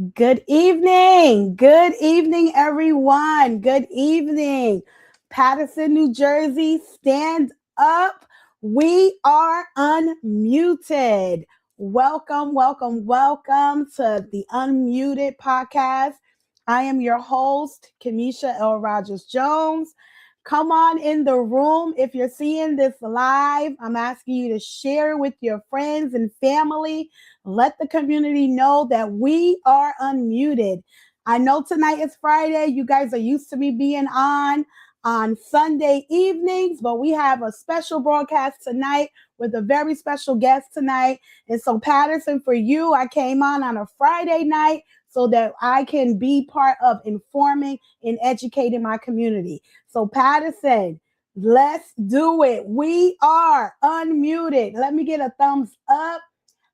Good evening. Good evening, everyone. Good evening. Paterson, New Jersey, stand up. We are unmuted. Welcome, welcome, welcome to the Unmuted podcast. I am your host, Kamisha L. Rogers Jones. Come on in the room. If you're seeing this live, I'm asking you to share with your friends and family. Let the community know that we are unmuted. I know tonight is Friday. You guys are used to me being on Sunday evenings, but we have a special broadcast tonight with a very special guest tonight. And so, Paterson, for you, I came on a Friday night so that I can be part of informing and educating my community. So, Paterson, let's do it. We are unmuted. Let me get a thumbs up.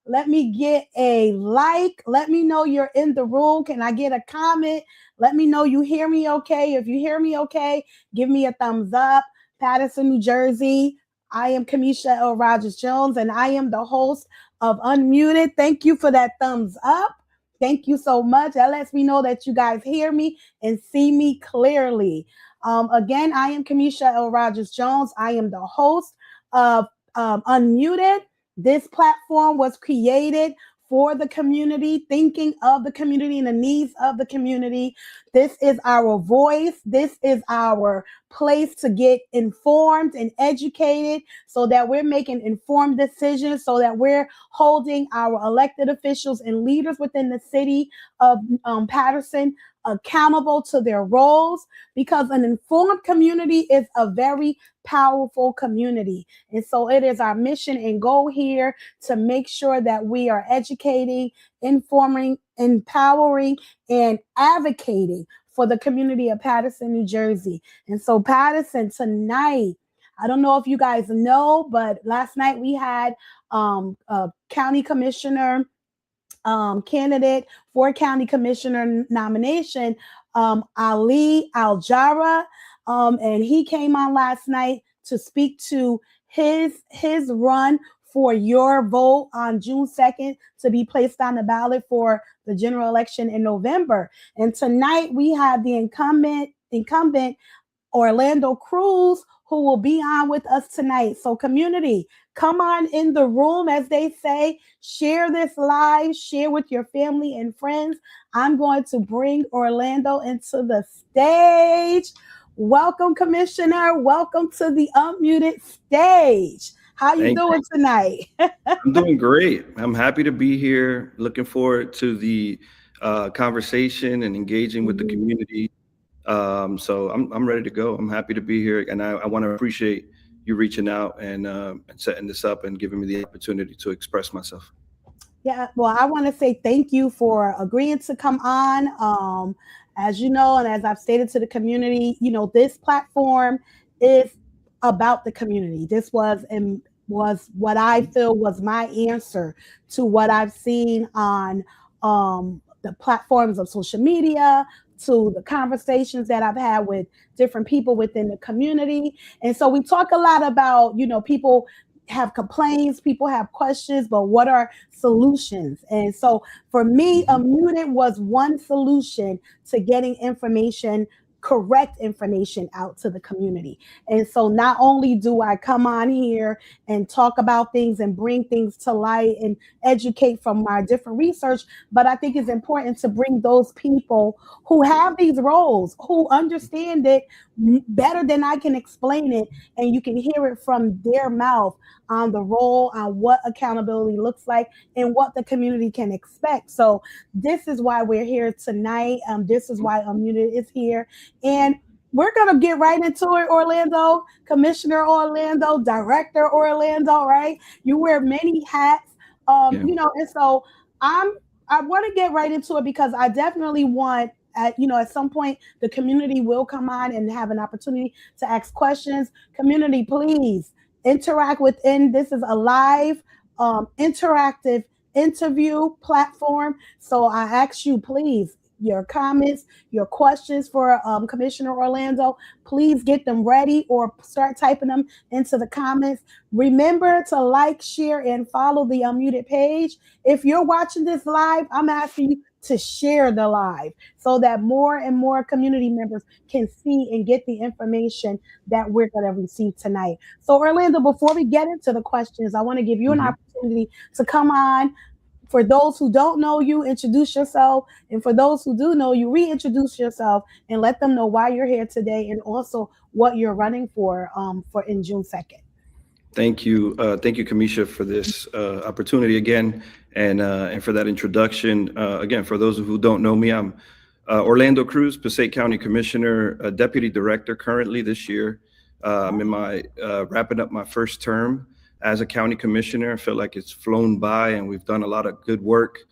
Let me get a like. Let me know you're in the room. Can I get a comment? Let me know you hear me okay. If you hear me okay, give me a thumbs up. Paterson, New Jersey. I am Kamisha L. Rogers Jones, and I am the host of Unmuted. Thank you for that thumbs up. Thank you so much. That lets me know that you guys hear me and see me clearly. Again, I am Kamisha L. Rogers Jones. I am the host of Unmuted. This platform was created for the community, thinking of the community and the needs of the community. This is our voice. This is our place to get informed and educated so that we're making informed decisions, so that we're holding our elected officials and leaders within the city of Paterson accountable to their roles, because an informed community is a very powerful community. And so it is our mission and goal here to make sure that we are educating, informing, empowering, and advocating for the community of Paterson, New Jersey. And so, Paterson, tonight, I don't know if you guys know, but last night we had a county commissioner candidate for county commissioner nomination, Ali Aljara, and he came on last night to speak to his run for your vote on June 2nd to be placed on the ballot for the general election in November. And tonight we have the incumbent Orlando Cruz, who will be on with us tonight. So, community, come on in the room, as they say. Share this live, share with your family and friends. I'm going to bring Orlando into the stage. Welcome, Commissioner. Welcome to the Unmuted stage. How you doing tonight? I'm doing great. I'm happy to be here. Looking forward to the conversation and engaging with the community. So I'm ready to go. I'm happy to be here, and I want to appreciate you reaching out and setting this up and giving me the opportunity to express myself. Yeah, well, I want to say thank you for agreeing to come on. As you know, and as I've stated to the community, this platform is about the community. This was what I feel was my answer to what I've seen on the platforms of social media, to the conversations that I've had with different people within the community. And so we talk a lot about, people have complaints, people have questions, but what are solutions? And so for me, Unmuted was one solution to getting correct information out to the community. And so not only do I come on here and talk about things and bring things to light and educate from my different research, but I think it's important to bring those people who have these roles, who understand it better than I can explain it, and you can hear it from their mouth on the role, on what accountability looks like, and what the community can expect. So this is why we're here tonight. This is why Unmuted is here. And we're going to get right into it, Orlando, Commissioner Orlando, Director Orlando, right? You wear many hats, and so I want to get right into it because I definitely want at some point the community will come on and have an opportunity to ask questions. Community, please interact within. This is a live interactive interview platform. So I ask you, please your comments, your questions for Commissioner Orlando, please get them ready or start typing them into the comments. Remember to like, share, and follow the Unmuted page. If you're watching this live, I'm asking you to share the live so that more and more community members can see and get the information that we're going to receive tonight. So, Orlando, before we get into the questions, I want to give you an Mhm. opportunity to come on. For those who don't know you, introduce yourself. And for those who do know you, reintroduce yourself and let them know why you're here today and also what you're running for in June 2nd. Thank you, Kamisha, for this opportunity again, and for that introduction. Again, for those who don't know me, I'm Orlando Cruz, Passaic County Commissioner, Deputy Director currently this year. I'm in my wrapping up my first term as a county commissioner. I feel like it's flown by, and we've done a lot of good work.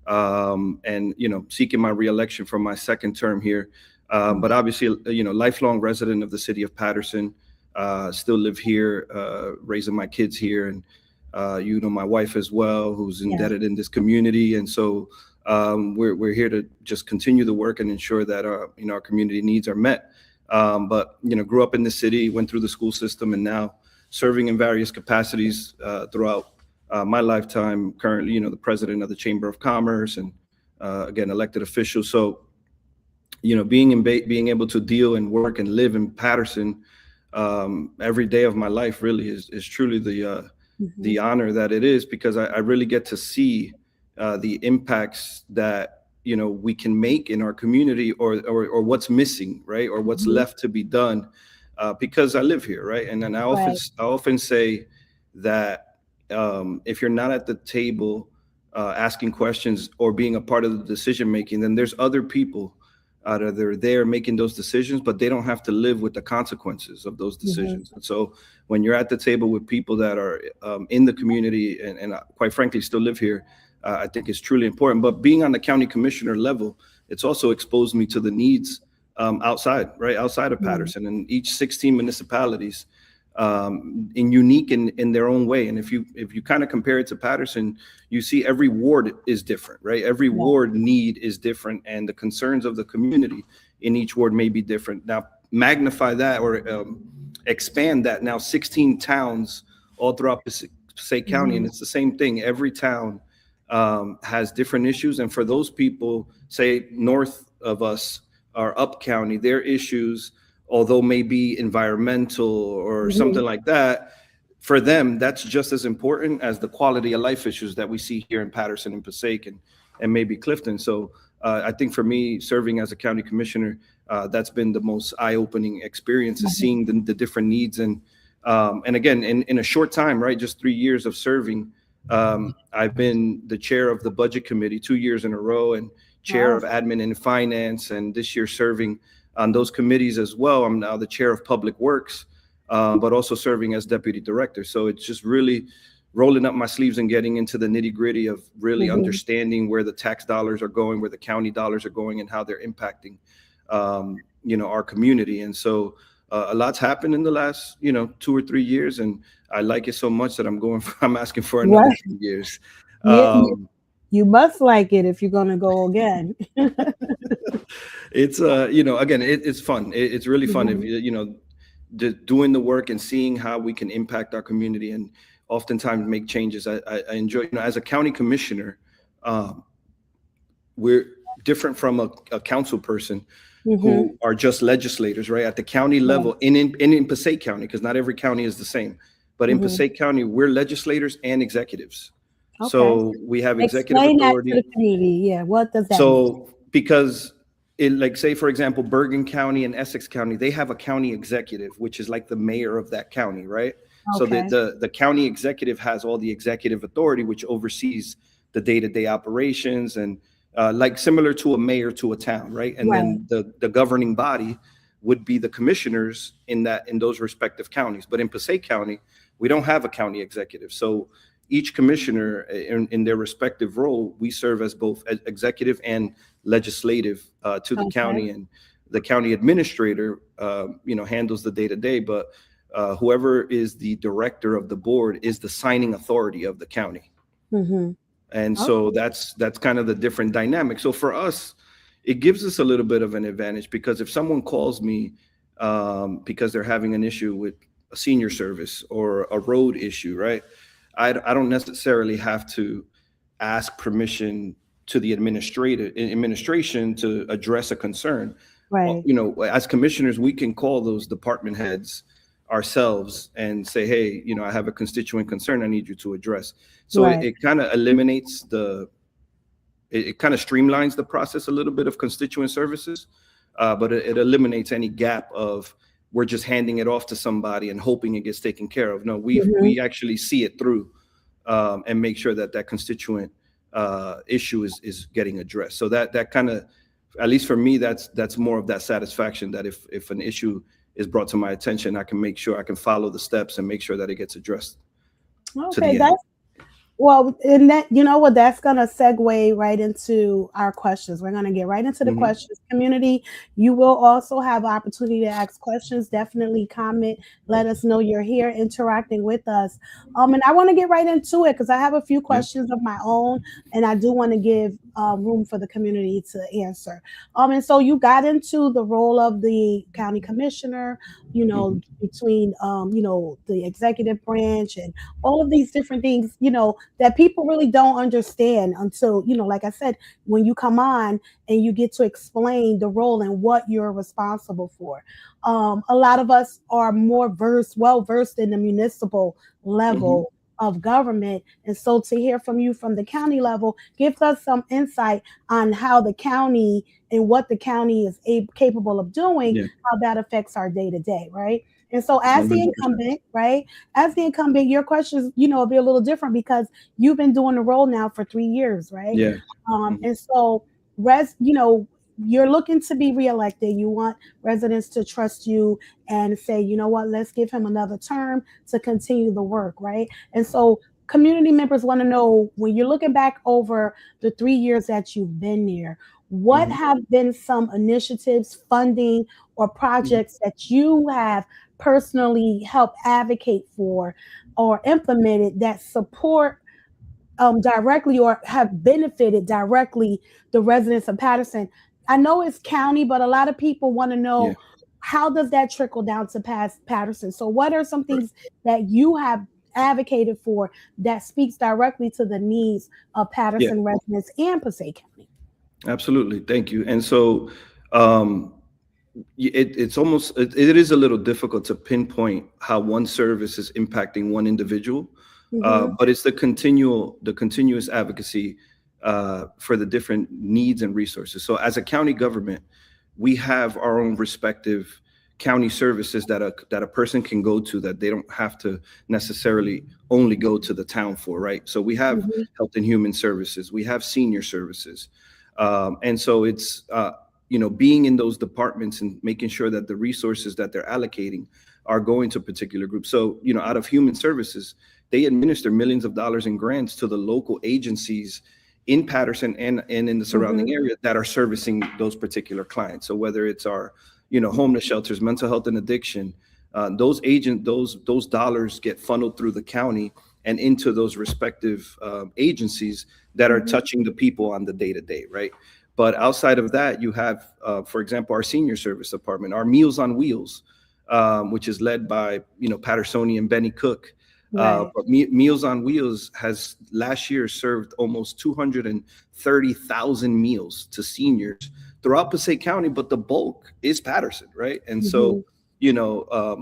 And seeking my reelection for my second term here. But obviously, lifelong resident of the city of Paterson. Still live here, raising my kids here, and my wife as well, who's Yeah. indebted in this community. And so we're here to just continue the work and ensure that our community needs are met. But grew up in the city, went through the school system, and now serving in various capacities throughout my lifetime. Currently, the president of the Chamber of Commerce, and again, elected official. So being able to deal and work and live in Paterson every day of my life really is truly the honor that it is, because I really get to see the impacts that we can make in our community, or what's missing, right, or what's left to be done, because I live here, right. And then Right. I often say that if you're not at the table asking questions or being a part of the decision making, then there's other people that are there making those decisions, but they don't have to live with the consequences of those decisions. And so when you're at the table with people that are in the community, and quite frankly still live here, I think it's truly important. But being on the county commissioner level, it's also exposed me to the needs outside of Paterson, and each 16 municipalities unique in their own way. And if you kind of compare it to Paterson, you see every ward is different, right? Every ward need is different, and the concerns of the community in each ward may be different. Now, magnify that, or expand that. Now, 16 towns all throughout Passaic County, and it's the same thing. Every town has different issues, and for those people, say north of us or up county, their issues, although maybe environmental or something like that, for them, that's just as important as the quality of life issues that we see here in Paterson and Passaic, and maybe Clifton. So I think for me, serving as a county commissioner, that's been the most eye-opening experience, is seeing the different needs. And again, in a short time, right, just 3 years of serving, I've been the chair of the budget committee 2 years in a row, and chair of admin and finance, and this year serving on those committees as well. I'm now the chair of public works, but also serving as deputy director. So it's just really rolling up my sleeves and getting into the nitty gritty of really understanding where the tax dollars are going, where the county dollars are going, and how they're impacting, our community. And so a lot's happened in the last, 2 or 3 years, and I like it so much that I'm asking for another 2 years. You must like it if you're going to go again. It's again, it's fun. It's really fun if doing the work and seeing how we can impact our community and oftentimes make changes. I enjoy, as a county commissioner, we're different from a council person who are just legislators, right? At the county level, in Passaic County, because not every county is the same, but in Passaic County, we're legislators and executives. So we have executive Explain authority. that to the community. Yeah, what does that mean? So because like, say, for example, Bergen County and Essex County, they have a county executive, which is like the mayor of that county, right? So the county executive has all the executive authority, which oversees the day-to-day operations, and like similar to a mayor to a town, right? And then the governing body would be the commissioners in those respective counties. But in Passaic County, we don't have a county executive. So each commissioner in their respective role, we serve as both executive and legislative to the county, and the county administrator, handles the day-to-day, but whoever is the director of the board is the signing authority of the county. And so that's kind of the different dynamic. So for us, it gives us a little bit of an advantage, because if someone calls me because they're having an issue with a senior service or a road issue, right? I don't necessarily have to ask permission to the administration to address a concern. Right. As commissioners, we can call those department heads ourselves and say, hey, I have a constituent concern I need you to address. So Right. it kind of eliminates it kind of streamlines the process a little bit of constituent services, but it eliminates any gap of we're just handing it off to somebody and hoping it gets taken care of. No, we actually see it through, and make sure that constituent issue is getting addressed. So that kind of, at least for me, that's more of that satisfaction, that if an issue is brought to my attention, I can make sure I can follow the steps and make sure that it gets addressed to Okay, the end. well, and that, you know what, that's going to segue right into our questions. We're going to get right into the Hmm. questions. Community, you will also have opportunity to ask questions. Definitely comment. Let us know you're here interacting with us. And I want to get right into it because I have a few Yeah. questions of my own, and I do want to give room for the community to answer. And so you got into the role of the county commissioner, Hmm. between the executive branch and all of these different things, that people really don't understand until, like I said, when you come on and you get to explain the role and what you're responsible for. A lot of us are well versed in the municipal Hmm. level of government. And so to hear from you from the county level gives us some insight on how the county and what the county is capable of doing, Yeah. how that affects our day to day, right? And so, as the 100%. incumbent, right? As the incumbent, your questions, will be a little different because you've been doing the role now for 3 years, right? Yeah. Mhm. And so, res, you know, you're looking to be reelected. You want residents to trust you and say, you know what, let's give him another term to continue the work, right? And so, community members want to know, when you're looking back over the 3 years that you've been there, what Mhm. have been some initiatives, funding, or Mhm. projects that you have personally helped advocate for or implemented that support directly or have benefited directly the residents of Paterson? I know it's county, but a lot of people want to Yeah. know, how does that trickle down to Paterson? So, what are some Right. things that you have advocated for that speaks directly to the needs of Yeah. Paterson residents and Passaic County? Absolutely. Thank you. And so, um, it is a little difficult to pinpoint how one service is impacting one individual, Hmm. but it's the continuous advocacy for the different needs and resources. So, as a county government, we have our own respective county services that a person can go to, that they don't have to necessarily only go to the town for, right? So we have Hmm. health and human services, we have senior services, and so it's being in those departments and making sure that the resources that they're allocating are going to particular groups. So out of human services, they administer millions of dollars in grants to the local agencies in Paterson and in the surrounding Hmm. area that are servicing those particular clients. So whether it's our homeless shelters, mental health and addiction, those dollars get funneled through the county and into those respective agencies that are Hmm. touching the people on the day to day, right? But outside of that, you have, for example, our senior service department, our Meals on Wheels, which is led by Pattersonian Benny Cook. Right. But Meals on Wheels has last year served almost 230,000 meals to seniors throughout Passaic County, but the bulk is Paterson, right? And so, Hmm.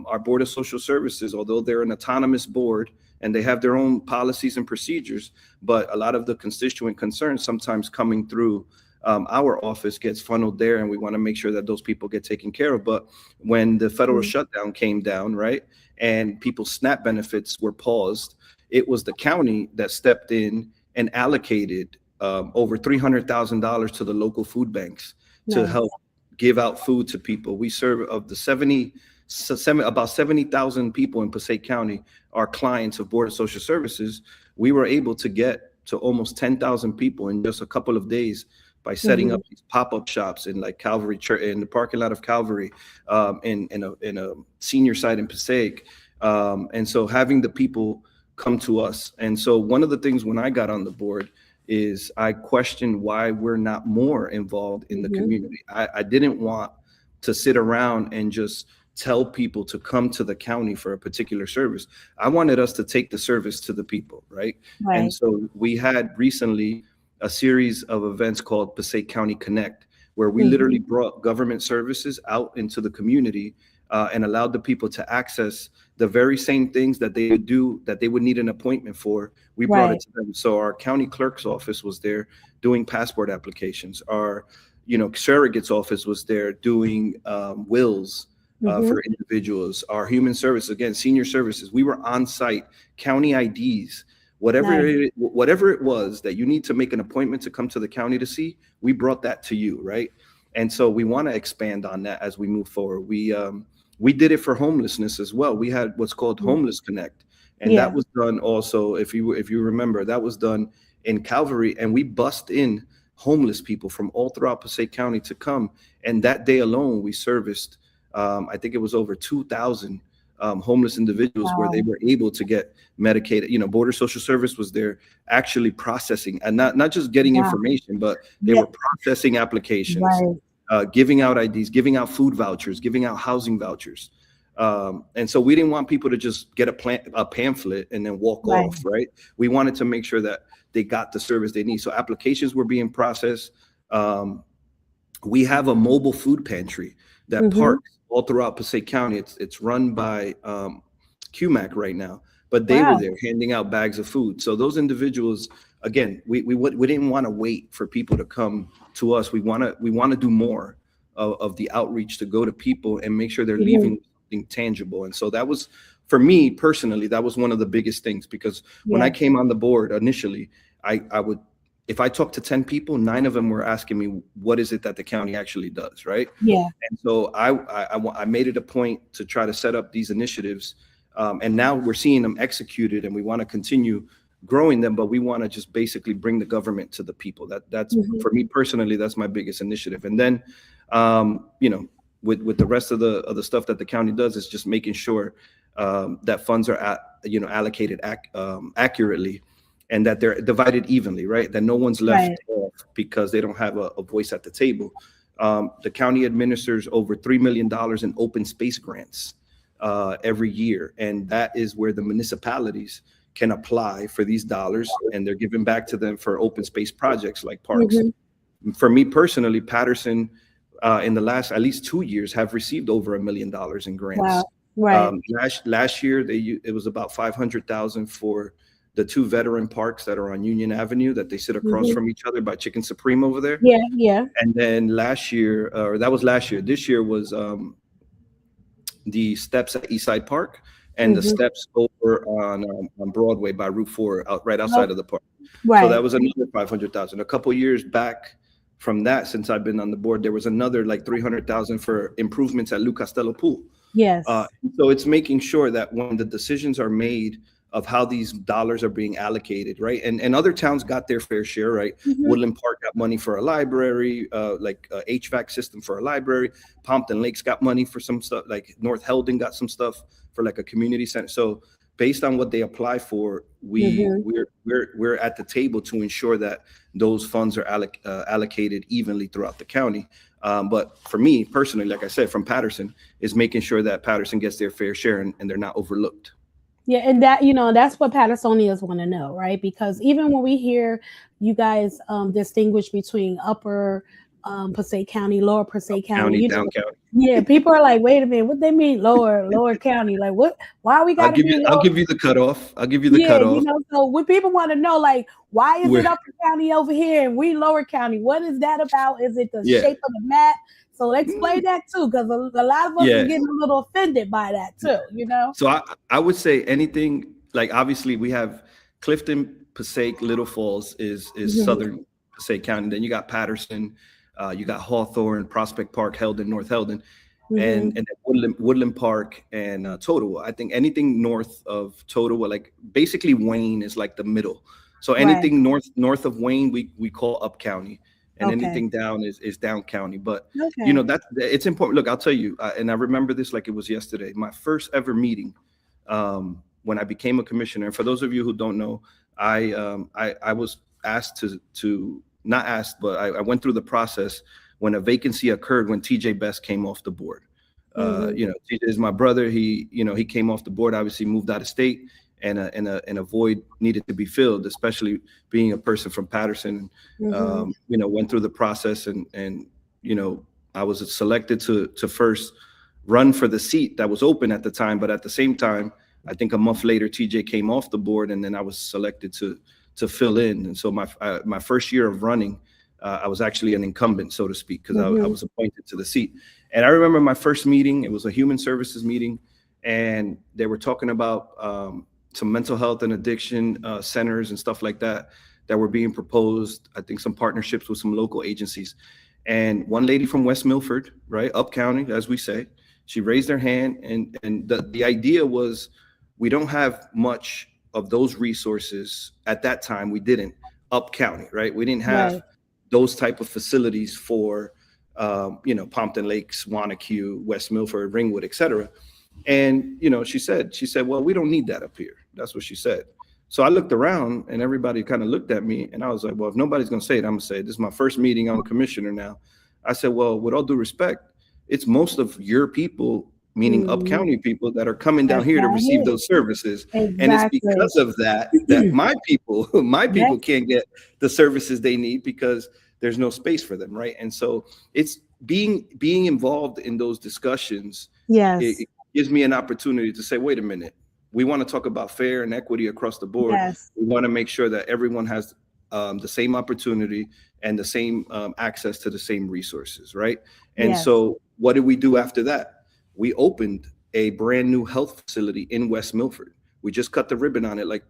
our Board of Social Services, although they're an autonomous board and they have their own policies and procedures, but a lot of the constituent concerns sometimes coming through our office gets funneled there, and we want to make sure that those people get taken care of. But when the federal shutdown came down, right, and people's SNAP benefits were paused, it was the county that stepped in and allocated over $300,000 to the local food banks to help Nice. give out food to people. We serve of the about 70,000 people in Passaic County are clients of Board of Social Services. We were able to get to almost 10,000 people in just a couple of days by setting Hmm. up these pop-up shops in like Calvary Church, in the parking lot of Calvary, in a senior site in Passaic, and so having the people come to us. And so one of the things when I got on the board is I questioned why we're not more involved in the Mhm. community. I didn't want to sit around and just tell people to come to the county for a particular service. I wanted us to take the service to the people, right? And Right. so we had recently a series of events called Passaic County Connect, where we literally Mhm. brought government services out into the community, and allowed the people to access the very same things that they would do, that they would need an appointment for. We brought it Right. to them. So our county clerk's office was there doing passport applications. Our, surrogate's office was there doing wills Mhm. for individuals. Our human service, again, senior services. We were on site. County IDs, Nice. whatever it was that you need to make an appointment to come to the county to see, we brought that to you, right? And so we want to expand on that as we move forward. We did it for homelessness as well. We had what's called Mhm. Homeless Connect, and that Yeah. was done also. If you remember, that was done in Calvary, and we bussed in homeless people from all throughout Passaic County to come. And that day alone, we serviced, I think it was over 2,000 homeless individuals, where they Wow. were able to get medicated. Border Social Service was there actually processing, and not just getting Wow. information, but they Yeah. were processing applications, Right. giving out IDs, giving out food vouchers, giving out housing vouchers. And so we didn't want people to just get a pamphlet and then walk Right. off, right? We wanted to make sure that they got the service they need. So applications were being processed. Um, we have a mobile food pantry that Mhm. parks all throughout Passaic County. It's run by QMAC right now, but they were Wow. there handing out bags of food. So those individuals, again, we didn't want to wait for people to come to us. We want to do more of the outreach, to go to people and make sure they're leaving Mhm. with something tangible. And so that was, for me personally, that was one of the biggest things, because when I Yeah. came on the board initially, I would, if I talked to 10 people, 9 of them were asking me, what is it that the county actually does, right? Yeah. And so I made it a point to try to set up these initiatives. And now we're seeing them executed, and we want to continue growing them, but we want to just basically bring the government to the people. That's, Mhm. for me personally, that's my biggest initiative. And then, with the rest of the stuff that the county does, is just making sure that funds are allocated accurately, and that they're divided evenly, right? That no one's left Right. off because they don't have a voice at the table. The county administers over $3 million in open space grants every year, and that is where the municipalities can apply for these dollars, and they're given back to them for open space projects like parks. Mhm. For me personally, Paterson, in the last at least 2 years, have received over $1 million in grants. Wow. Right. Last year, it was about 500,000 for the two veteran parks that are on Union Avenue, that they sit across Mhm. from each other by Chicken Supreme over there. Yeah. Yeah. And then last year, or that was last year, this year was the steps at Eastside Park, and the Mhm. steps over on Broadway by Route 4, right Oh, outside of the park. So that right. was another 500,000. A couple years back from that, since I've been on the board, there was another like 300,000 for improvements at Lou Costello Pool. Yes. So it's making sure that when the decisions are made of how these dollars are being allocated, right? And other towns got their fair share, right? Mhm. Woodland Park got money for a library, like a HVAC system for a library. Pompton Lakes got money for some stuff. Like North Heldon got some stuff for like a community center. So based on what they apply for, Mhm. we're at the table to ensure that those funds are allocated evenly throughout the county. But for me personally, like I said, from Paterson, is making sure that Paterson gets their fair share, and they're not overlooked. Yeah, and that's what Patagonians want to know, right? Because even when we hear you guys distinguish between upper Passaic County, lower Passaic County, County, down county. yeah, people are like, wait a minute, what they mean lower county? Like what, why we gotta be I'll lower? give you the cutoff. I'll give you the Yeah, cutoff. so what people want to know, like, why is it We're, upper county over here and we lower county? What is that about? Is it the yeah. shape of the map? So explain that too, because a lot of us are Yeah. getting a little offended by that too. So I would say anything, like, obviously we have Clifton, Passaic, Little Falls is Mhm. southern Passaic County. Then you got Paterson, you got Hawthorne, Prospect Park, Heldon, North Heldon, Mhm. and then Woodland Park and Totowa. I think anything north of Totowa, like basically Wayne, is like the middle. So Right. anything north of Wayne, we call up county, and Okay. anything down is down county. But Okay. that it's important. Look, I'll tell you, and I remember this like it was yesterday. My first ever meeting, when I became a commissioner. And for those of you who don't know, I was asked to not asked, but I went through the process when a vacancy occurred when TJ Best came off the board. TJ is my brother. He came off the board, obviously moved out of state, and a void needed to be filled, especially being a person from Paterson. Went through the process, and I was selected to first run for the seat that was open at the time. But at the same time, I think a month later, TJ came off the board, and then I was selected to fill in. And so my first year of running, I was actually an incumbent, so to speak, because I was appointed to the seat. And I remember my first meeting. It was a human services meeting, and they were talking about some mental health and addiction centers and stuff like that were being proposed. I think some partnerships with some local agencies. And one lady from West Milford, right, up county, as we say, she raised her hand, and the idea was, we don't have much of those resources at that time. We didn't up county, right? We didn't have those type of facilities for, Pompton Lakes, Wanacue, West Milford, Ringwood, et cetera. And, she said, well, we don't need that up here. That's what she said. So I looked around, and everybody kind of looked at me, and I was like, well, if nobody's going to say it, I'm going to say it. This is my first meeting. I'm a commissioner now. I said, well, with all due respect, it's most of your people, meaning up county people, that are coming down here to receive those services. Exactly. And it's because of that my people can't get the services they need because there's no space for them, right? And so it's being involved in those discussions. It gives me an opportunity to say, wait a minute, we want to talk about fair and equity across the board. We want to make sure that everyone has the same opportunity and the same access to the same resources, right? And so what did we do after that? We opened a brand new health facility in West Milford. We just cut the ribbon on it like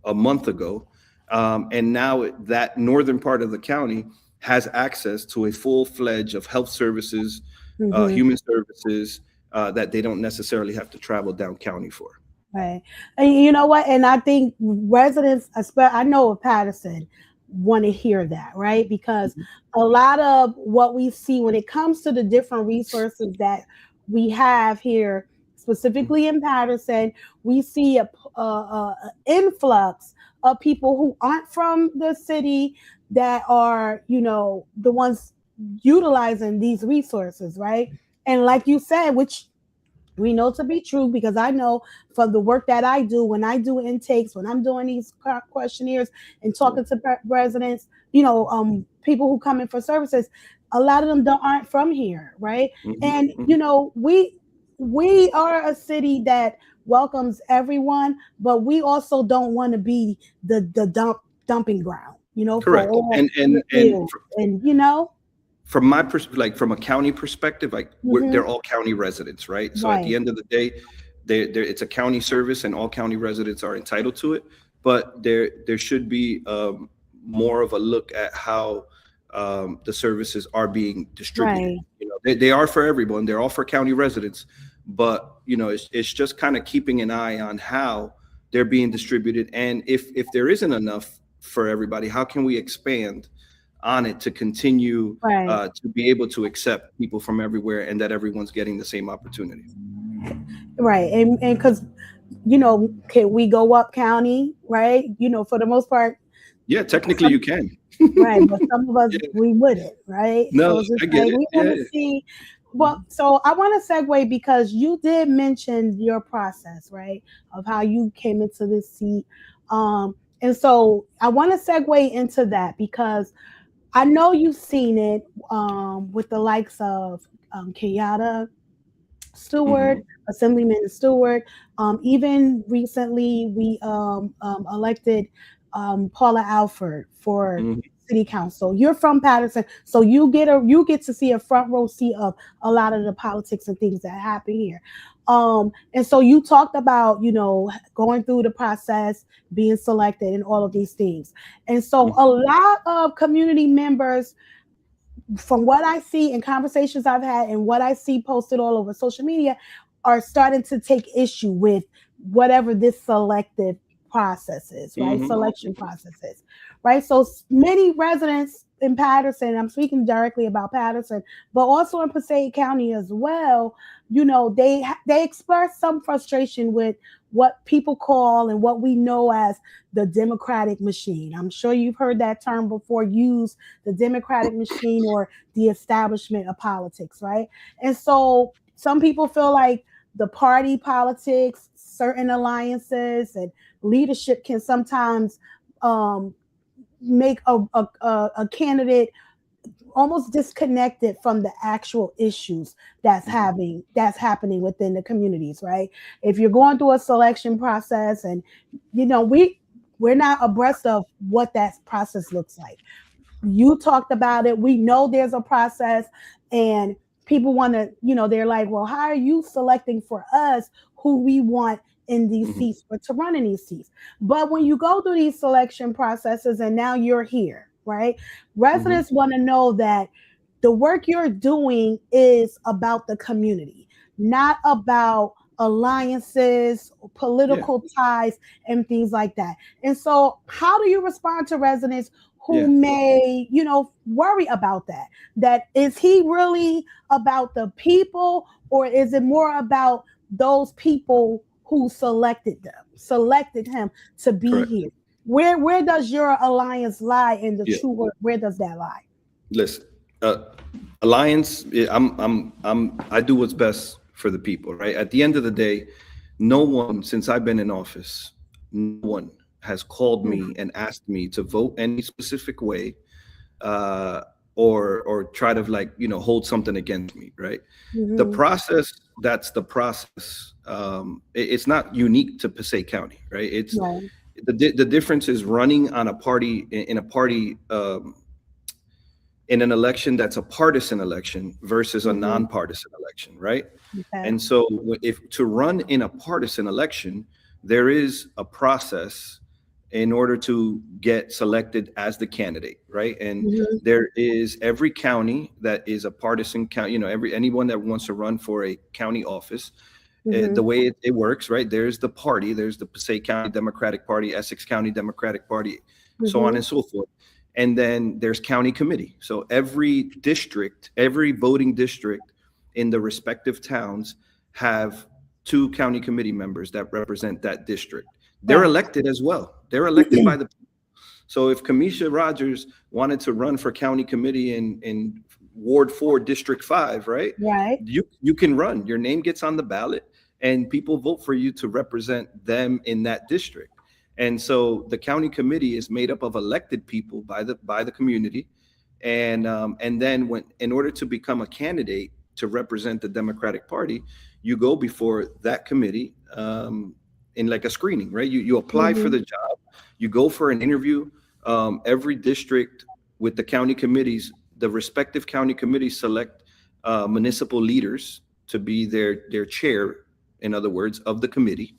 a month ago. And now that northern part of the county has access to a full-fledged of health services, human services, that they don't necessarily have to travel down county for. Right. And you know what? And I think residents, I know of Paterson, want to hear that, right? Because a lot of what we see when it comes to the different resources that we have here, specifically in Paterson, we see a influx of people who aren't from the city that are, the ones utilizing these resources, right? And like you said, which we know to be true, because I know from the work that I do, when I do intakes, when I'm doing these questionnaires and talking to residents, people who come in for services, a lot of them aren't from here, right? And we are a city that welcomes everyone, but we also don't want to be the dumping ground, Correct. For all and from my perspective, from a county perspective, they're all county residents, right? So at the end of the day, it's a county service, and all county residents are entitled to it. But there should be more of a look at how the services are being distributed. They are for everyone. They're all for county residents, but it's just kind of keeping an eye on how they're being distributed, and if there isn't enough for everybody, how can we expand on it to continue to be able to accept people from everywhere, and that everyone's getting the same opportunity. Right. And because, can we go up county, right? For the most part. Yeah, technically you can. Right. But some of us, we wouldn't, right? No, so I get it. We want to see. Well, so I want to segue, because you did mention your process, right, of how you came into this seat. And so I want to segue into that, because I know you've seen it with the likes of Kenyatta Stewart, Assemblyman Stewart. Even recently, we elected Paula Alford for city council. You're from Paterson, so you get to see a front row seat of a lot of the politics and things that happen here. And so you talked about, going through the process, being selected, and all of these things. And so a lot of community members, from what I see in conversations I've had and what I see posted all over social media, are starting to take issue with whatever this selective process is, right? Selection processes, right? So many residents in Paterson, I'm speaking directly about Paterson, but also in Passaic County as well, they express some frustration with what people call and what we know as the Democratic machine. I'm sure you've heard that term before used, the Democratic machine or the establishment of politics, right? And so some people feel like the party politics, certain alliances, and leadership can sometimes um, make a candidate almost disconnected from the actual issues that's happening within the communities, right? If you're going through a selection process and we're not abreast of what that process looks like. You talked about it. We know there's a process, and people want to, they're like, well, how are you selecting for us who we want in these Mhm. seats or to run in these seats? But when you go through these selection processes and now you're here, right? Mhm. Residents want to know that the work you're doing is about the community, not about alliances, Yeah. political ties, and things like that. And so, how do you respond to residents who Yeah. may, worry about that? That is he really about the people, or is it more about those people who selected him to be Correct. here? Where does your alliance lie in the Yeah. true word? Where does that lie? Listen, alliance. I do what's best for the people, right? At the end of the day, no one since I've been in office, no one has called me and asked me to vote any specific way, uh, or try to like hold something against me, right? The Mm-hmm. process, that's the process. It's not unique to Passaic County, right? It's Right. the difference is running on a party in a party in an election that's a partisan election versus a Mm-hmm. nonpartisan election, right? Okay. And so, if to run in a partisan election, there is a process in order to get selected as the candidate, right? And Mm-hmm. there is every county that is a partisan county, anyone that wants to run for a county office, Mm-hmm. the way it works, right? There's the party, there's the Passaic County Democratic Party, Essex County Democratic Party, so on Mm-hmm. and so forth. And then there's county committee. So every district, every voting district in the respective towns have two county committee members that represent that district. They're Right. elected as well. They're elected by the people. So if Kamisha Rogers wanted to run for county committee in Ward 4, District 5, right? Right. You can run. Your name gets on the ballot and people vote for you to represent them in that district. And so the county committee is made up of elected people by the community, and then when in order to become a candidate to represent the Democratic Party, you go before that committee in like a screening, right? You apply for Mm-hmm. the job, you go for an interview. Every district with the county committees, the respective county committees select municipal leaders to be their chair, in other words, of the committee,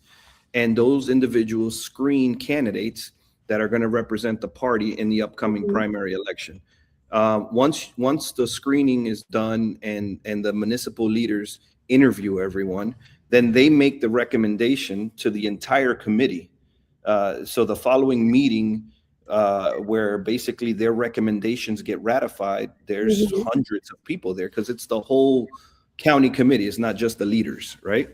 and those individuals screen candidates that are going to represent the party in the upcoming Mm-hmm. primary election. Once the screening is done and the municipal leaders interview everyone, then they make the recommendation to the entire committee. So the following meeting, where basically their recommendations get ratified, there's Mm-hmm. hundreds of people there because it's the whole county committee. It's not just the leaders, right?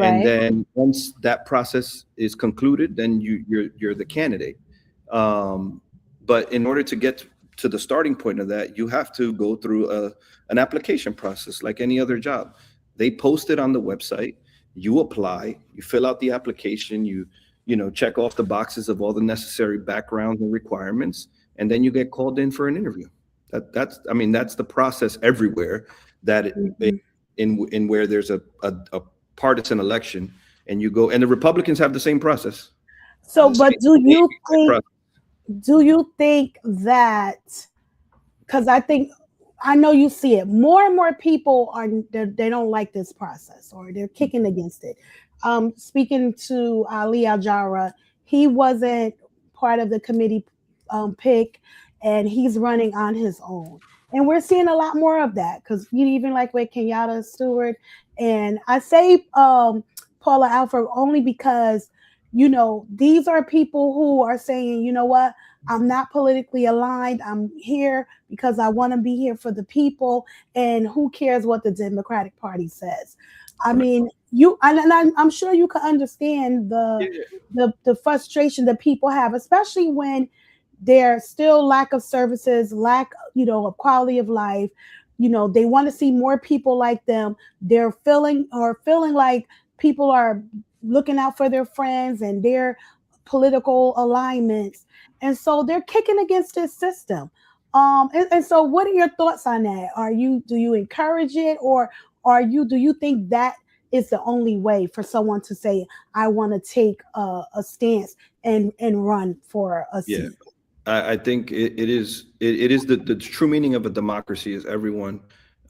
And Right. then once that process is concluded, then you're the candidate. Um, but in order to get to the starting point of that, you have to go through an application process like any other job. They post it on the website. You apply. You fill out the application. You check off the boxes of all the necessary backgrounds and requirements, and then you get called in for an interview. That's the process everywhere. That Mm-hmm. in where there's a partisan election, and you go, and the Republicans have the same process. So, The same, but do same you exact think process. that, because I know you see it more and more people they don't like this process or they're kicking against it. Speaking to Ali Aljara, he wasn't part of the committee pick, and he's running on his own. And we're seeing a lot more of that because you even like with Kenyatta Stewart, and I say Paula Alford only because these are people who are saying, you know what, I'm not politically aligned. I'm here because I want to be here for the people. And who cares what the Democratic Party says? I Right. mean, I'm sure you can understand Yeah. the frustration that people have, especially when there's still lack of services, lack, of quality of life. They want to see more people like them. They're feeling like people are looking out for their friends and their political alignments, and so they're kicking against this system. And so, what are your thoughts on that? Do you encourage it, or do you think that is the only way for someone to say, I want to take a stance and run for a Yeah. seat? I think it is the true meaning of a democracy is everyone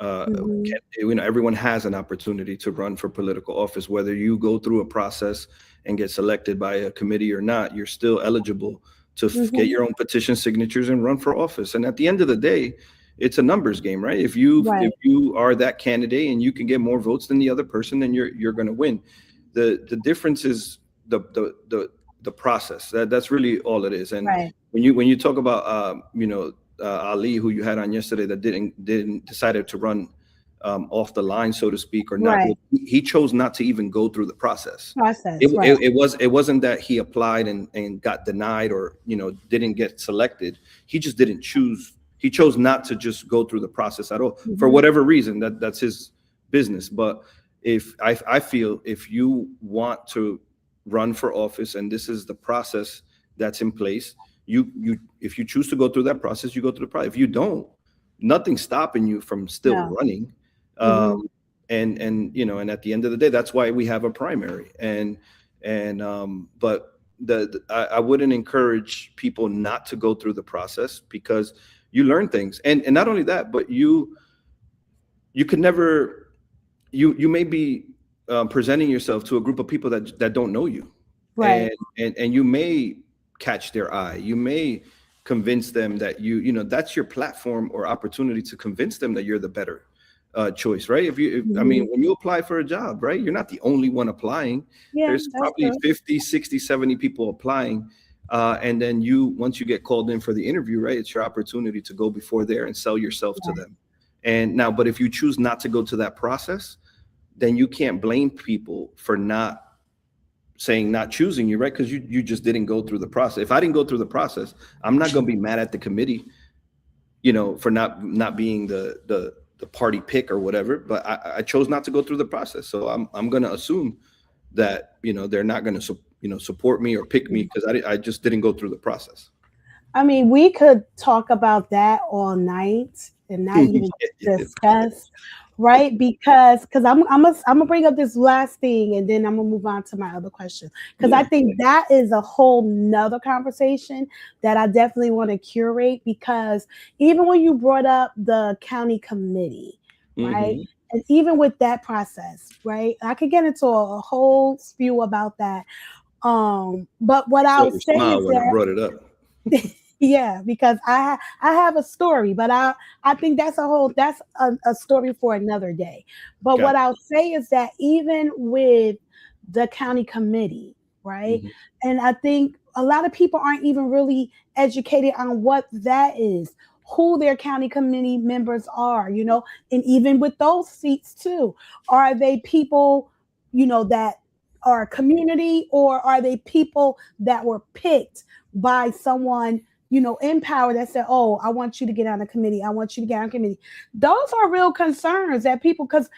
Hmm. everyone has an opportunity to run for political office, whether you go through a process and get selected by a committee or not. You're still eligible to get Hmm. your own petition signatures and run for office. And at the end of the day, it's a numbers game, right? If Right. you are that candidate and you can get more votes than the other person, then you're going to win. The difference is the process. That's really all it is. And Right. when you talk about Ali, who you had on yesterday, that didn't decided to run off the line, so to speak, or not Right. go, he chose not to even go through the process. Process. Right. It wasn't that he applied and got denied, or didn't get selected. He just didn't choose. He chose not to just go through the process at all for Hmm. whatever reason. That's his business. But if I feel, if you want to run for office and this is the process that's in place, you if you choose to go through that process, you go through the process. If you don't, nothing's stopping you from still No. running. Hmm. And at the end of the day, that's why we have a primary. But I wouldn't encourage people not to go through the process, because you learn things. And not only that, but you could never, you may be presenting yourself to a group of people that don't know you, and Right. and you may catch their eye. You may convince them that that's your platform or opportunity to convince them that you're the better choice, right? I Hmm. mean, when you apply for a job, right, you're not the only one applying. Yeah, There's that's probably true. 50, 60, 70 people applying. And then once you get called in for the interview, right, it's your opportunity to go before there and sell yourself to Right. them. And now, but if you choose not to go to that process, then you can't blame people for not choosing you, right? Because you just didn't go through the process. If I didn't go through the process, I'm not going to be mad at the committee, for not being the party pick or whatever. But I chose not to go through the process, so I'm going to assume that they're not going to support me or pick me, because I just didn't go through the process. I mean, we could talk about that all night and not even discuss, right? Because I'm gonna bring up this last thing and then I'm gonna move on to my other question. Because I Yeah. think that is a whole nother conversation that I definitely want to curate. Because even when you brought up the county committee, right? Hmm. And even with that process, right? I could get into a whole spew about that. But what I saw I'll your say smile is when I that brought it up. yeah, because I have a story, but I think that's a story for another day. But what Gotcha. I'll say is that even with the county committee, right? Hmm. And I think a lot of people aren't even really educated on what that is, who their county committee members are, and even with those seats too, are they people, that are community, or are they people that were picked by someone, in power, that said, "Oh, I want you to get on the committee. I want you to get on the committee." Those are real concerns that people, because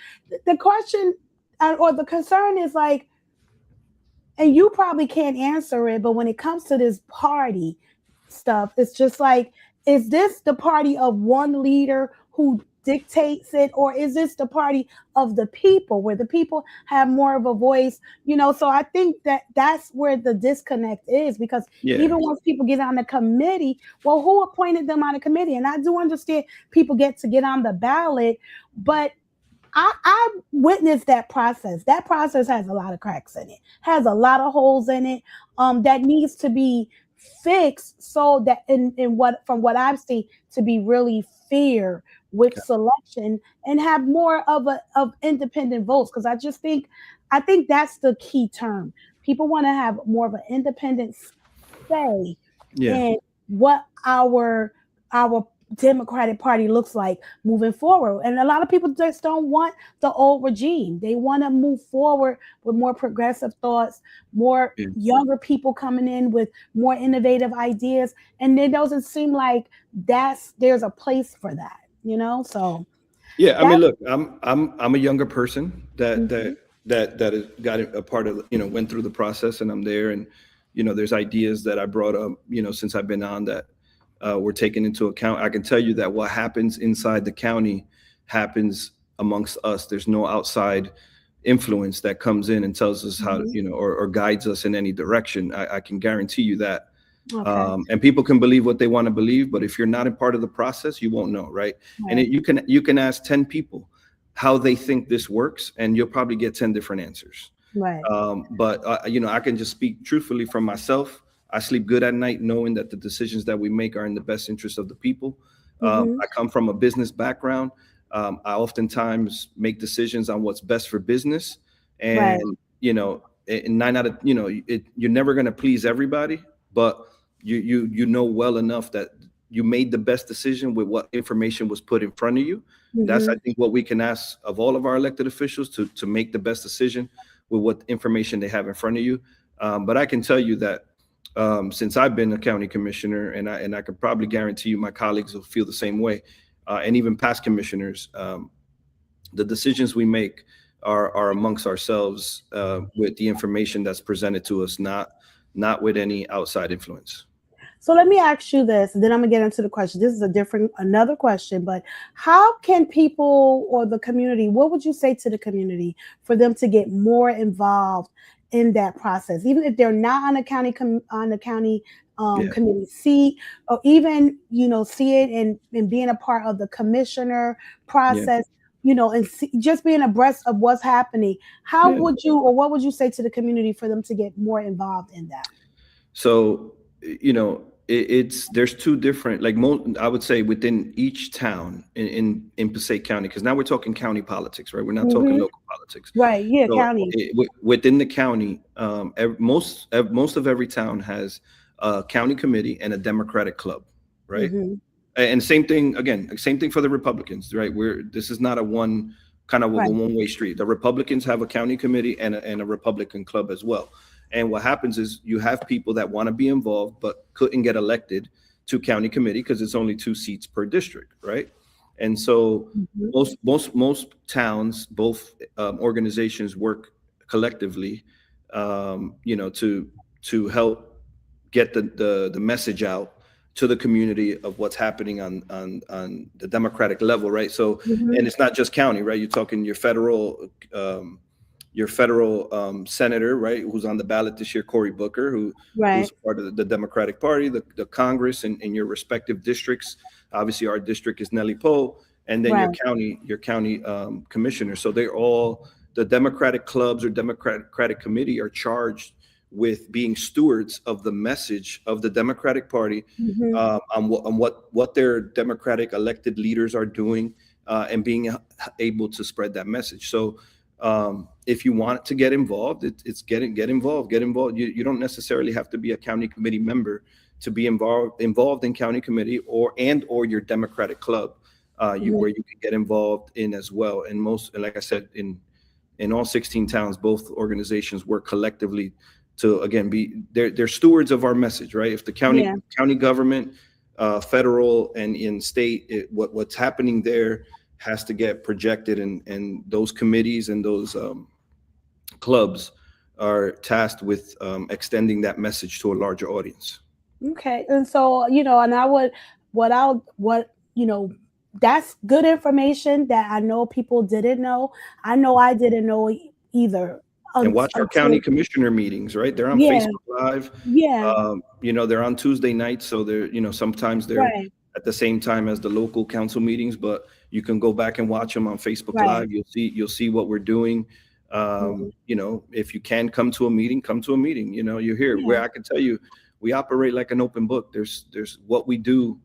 the question, or the concern is like, and you probably can't answer it, but when it comes to this party stuff, it's just like, is this the party of one leader who dictates it, or is this the party of the people, where the people have more of a voice? So I think that that's where the disconnect is, because Yeah. even once people get on the committee, well, who appointed them on the committee? And I do understand people get on the ballot, but I witnessed that process. That process has a lot of cracks in it, has a lot of holes in it, that needs to be fixed, so that in what from what I've seen, to be really fair with selection and have more of independent votes. Because I think that's the key term. People want to have more of an independent say Yeah. in what our Democratic Party looks like moving forward. And a lot of people just don't want the old regime. They want to move forward with more progressive thoughts, more Yeah. younger people coming in with more innovative ideas. And it doesn't seem like there's a place for that, So Yeah, I mean, that's look, I'm a younger person that mhm, that that is got a part of, went through the process, and I'm there, and there's ideas that I brought up, since I've been on that were taken into account. I can tell you that what happens inside the county happens amongst us. There's no outside influence that comes in and tells us how, mhm. or guides us in any direction. I can guarantee you that. Okay. And people can believe what they want to believe, but if you're not a part of the process, you won't know, right? And Right. you can ask 10 people how they think this works, and you'll probably get 10 different answers. Right. But I can just speak truthfully from myself. I sleep good at night knowing that the decisions that we make are in the best interest of the people. Hmm. I come from a business background. I oftentimes make decisions on what's best for business, Right. and and nine out of you're never going to please everybody, but you know well enough that you made the best decision with what information was put in front of you. That's, I Hmm. think, what we can ask of all of our elected officials, to make the best decision with what information they have in front of you. But I can tell you that since I've been a county commissioner, and I can probably guarantee you my colleagues will feel the same way, and even past commissioners, the decisions we make are amongst ourselves, with the information that's presented to us, not with any outside influence. So let me ask you this, and then I'm gonna get into the question. This is another question, but how can people or the community, what would you say to the community for them to get more involved in that process, even if they're not on a county Yeah, committee seat, or even see it and being a part of the commissioner yeah, process, and just being abreast of what's happening. How yeah. would you, or what would you say to the community for them to get more involved in that? So, it's there's two different, like, I would say, within each town in Passaic County, because now we're talking county politics, right? We're not talking Hmm. local politics. Right. Yeah. So County. within the county, most of every town has a county committee and a Democratic club, right? Mhm. And same thing again, same thing for the Republicans, right? This is not a Right. one-way street. The Republicans have a county committee and a Republican club as well. And what happens is you have people that want to be involved but couldn't get elected to county committee because it's only 2 seats per district, right? And so Mhm. most towns, both organizations work collectively, to help get the message out to the community of what's happening on the democratic level, right? So, and Mhm. it's not just county, right? You're talking your federal senator, right, who's on the ballot this year, Cory Booker, who's Right. part of the Democratic Party, the Congress, in your respective districts. Obviously, our district is Nellie Poe, and then Right. your county commissioner. So they're all, the Democratic clubs or Democratic committee are charged with being stewards of the message of the Democratic Party, Mhm. on what their Democratic elected leaders are doing, and being able to spread that message. So, if you want to get involved, it's get involved. Get involved. You don't necessarily have to be a county committee member to be involved in county committee, or your Democratic club, Mhm. where you can get involved in as well. And like I said, in all 16 towns, both organizations work collectively to, again, they're stewards of our message, right? If the Yeah. county government, federal and in state, what's happening there has to get projected, and those committees and those clubs are tasked with extending that message to a larger audience. Okay. And so, and I would, what, that's good information that I know people didn't know. I know I didn't know either And watch our county until, commissioner meetings, right? They're on yeah. Facebook Live. Yeah. They're on Tuesday nights, so sometimes they're Right. at the same time as the local council meetings, but you can go back and watch them on Facebook Right. Live. You'll see what we're doing. Mhm. If you can come to a meeting, come to a meeting. You're here. Yeah. Where I can tell you, we operate like an open book. There's what we do,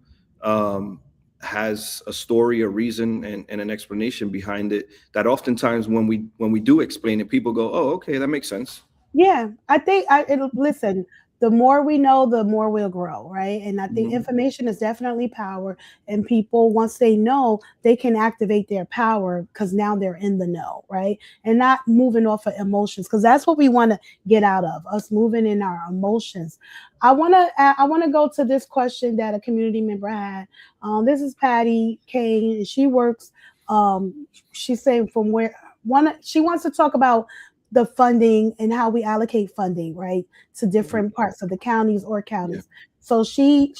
has a story, a reason, and an explanation behind it, that oftentimes when we do explain it, people go, "Oh, okay, that makes sense." Yeah, I think listen. the more we know, the more we'll grow, right? And I think Mhm. information is definitely power. And people, once they know, they can activate their power because now they're in the know, right? And not moving off of emotions, because that's what we want to get out of us moving in our emotions. I want to go to this question that a community member had. This is Patty Kane, and she works. She's saying from where one she wants to talk about the funding and how we allocate funding, right, to Mhm. different parts of the counties or Yeah. counties. So she